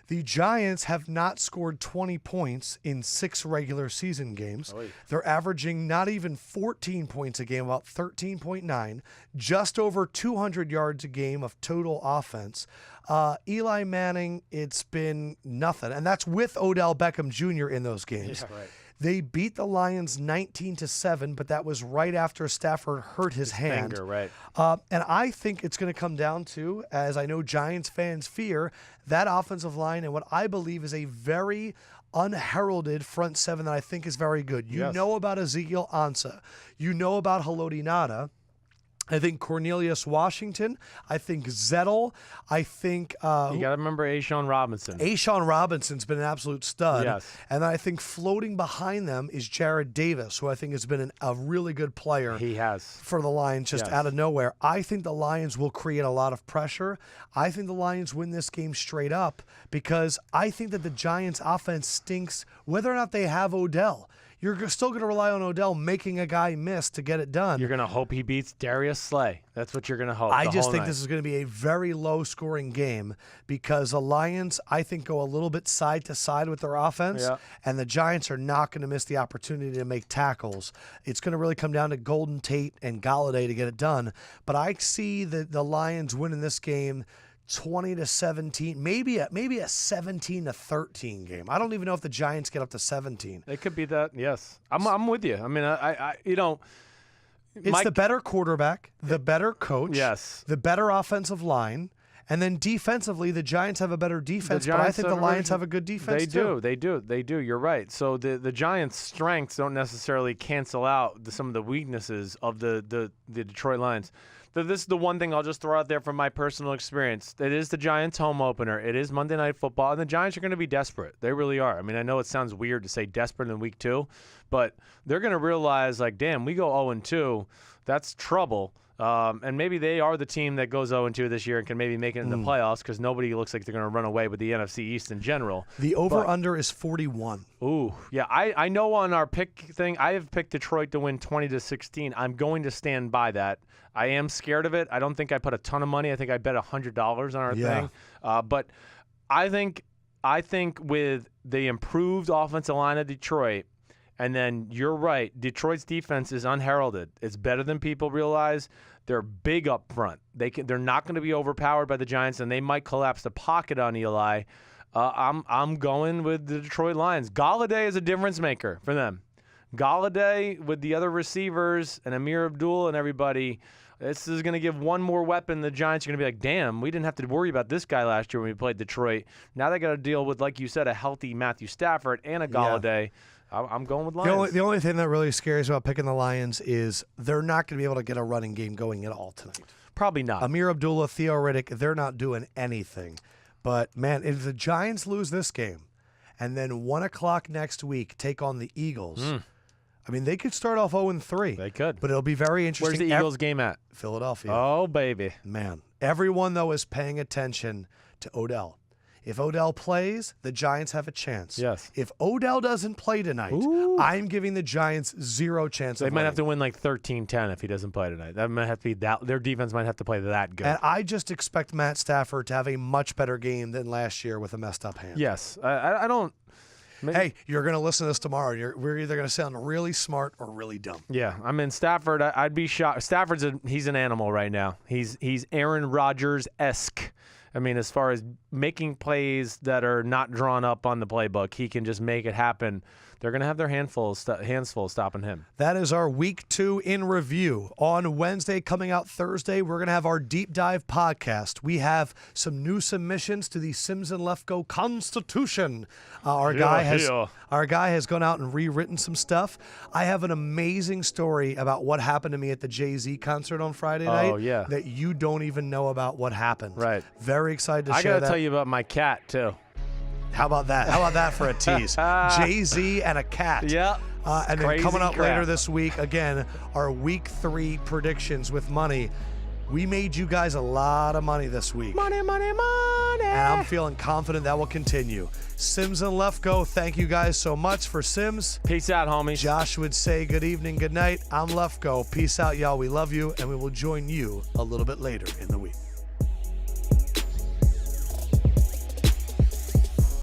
S1: The Giants have not scored 20 points in 6 regular season games.
S2: Oy.
S1: They're averaging not even 14 points a game, about 13.9, just over 200 yards a game of total offense. Eli Manning, it's been nothing. And that's with Odell Beckham Jr. in those games.
S2: Yeah, right.
S1: They beat the Lions 19-7, but that was right after Stafford hurt his hand.
S2: Finger, right.
S1: And I think it's going to come down to, as I know Giants fans fear, that offensive line and what I believe is a very unheralded front seven that I think is very good. You know about Ezekiel Ansah. You know about Haloti Ngata. I think Cornelius Washington. I think Zettel. I think
S2: You got to remember A'Shawn Robinson.
S1: A'Shawn Robinson's been an absolute stud.
S2: Yes.
S1: And then I think floating behind them is Jared Davis, who I think has been a really good player.
S2: He has.
S1: For the Lions just out of nowhere. I think the Lions will create a lot of pressure. I think the Lions win this game straight up because I think that the Giants' offense stinks whether or not they have Odell. You're still going to rely on Odell making a guy miss to get it done.
S2: You're going to hope he beats Darius Slay. That's what you're going to hope.
S1: I just think this is going to be a very low-scoring game because the Lions, I think, go a little bit side to side with their offense, and the Giants are not going to miss the opportunity to make tackles. It's going to really come down to Golden Tate and Galladay to get it done. But I see the Lions winning this game 20-17, maybe a 17-13 game. I don't even know if the Giants get up to 17.
S2: It could be that. Yes, I'm with you. I mean,
S1: it's the better quarterback, the better coach, the better offensive line, and then defensively, the Giants have a better defense. But I think the Lions have a good defense too.
S2: They do. You're right. So the Giants' strengths don't necessarily cancel out some of the weaknesses of the Detroit Lions. This is the one thing I'll just throw out there from my personal experience. It is the Giants' home opener. It is Monday Night Football, and the Giants are going to be desperate. They really are. I mean, I know it sounds weird to say desperate in week 2, but they're going to realize, like, damn, we go 0-2. That's trouble. And maybe they are the team that goes 0-2 this year and can maybe make it in the playoffs because nobody looks like they're going to run away with the NFC East in general.
S1: The over-under is 41.
S2: Ooh, yeah. I know on our pick thing, I have picked Detroit to win 20-16. I'm going to stand by that. I am scared of it. I don't think I put a ton of money. I think I bet $100 on our thing. But I think with the improved offensive line of Detroit, and then you're right, Detroit's defense is unheralded. It's better than people realize. They're big up front. They're not going to be overpowered by the Giants, and they might collapse the pocket on Eli. I'm going with the Detroit Lions. Galladay is a difference maker for them. Galladay with the other receivers and Amir Abdul and everybody, this is going to give one more weapon. The Giants are going to be like, damn, we didn't have to worry about this guy last year when we played Detroit. Now they got to deal with, like you said, a healthy Matthew Stafford and a Galladay. I'm going with Lions.
S1: The only thing that really scares about picking the Lions is they're not going to be able to get a running game going at all tonight.
S2: Probably not.
S1: Amir Abdullah, Theo Riddick, they're not doing anything. But, man, if the Giants lose this game and then 1 o'clock next week take on the Eagles, I mean, they could start off 0-3.
S2: They could.
S1: But it'll be very interesting.
S2: Where's the Eagles game at?
S1: Philadelphia.
S2: Oh, baby.
S1: Man, everyone, though, is paying attention to Odell. If Odell plays, the Giants have a chance.
S2: Yes.
S1: If Odell doesn't play tonight, I'm giving the Giants zero chance.
S2: They might have to win like 13-10 if he doesn't play tonight. That might have to be that. Their defense might have to play that good.
S1: And I just expect Matt Stafford to have a much better game than last year with a messed up hand.
S2: Yes, I don't.
S1: hey, you're going to listen to this tomorrow. We're either going to sound really smart or really dumb.
S2: Yeah, I mean Stafford. I'd be shocked. He's an animal right now. He's Aaron Rodgers-esque. I mean, as far as making plays that are not drawn up on the playbook, he can just make it happen. They're going to have their hands full stopping him.
S1: That is our Week 2 in review. On Wednesday, coming out Thursday, we're going to have our Deep Dive podcast. We have some new submissions to the Sims and Lefkoe Constitution. Our guy has gone out and rewritten some stuff. I have an amazing story about what happened to me at the Jay-Z concert on Friday night that you don't even know about what happened.
S2: Right.
S1: Very excited to share that.
S2: I got to tell you about my cat, too.
S1: How about that? How about that for a tease? Jay-Z and a cat.
S2: Yeah.
S1: And then coming up later this week, again, our Week 3 predictions with money. We made you guys a lot of money this week.
S2: Money, money, money.
S1: And I'm feeling confident that will continue. Sims and Lefkoe, thank you guys so much. For Sims,
S2: peace out, homies.
S1: Josh would say good evening, good night. I'm Lefkoe. Peace out, y'all. We love you, and we will join you a little bit later in the week.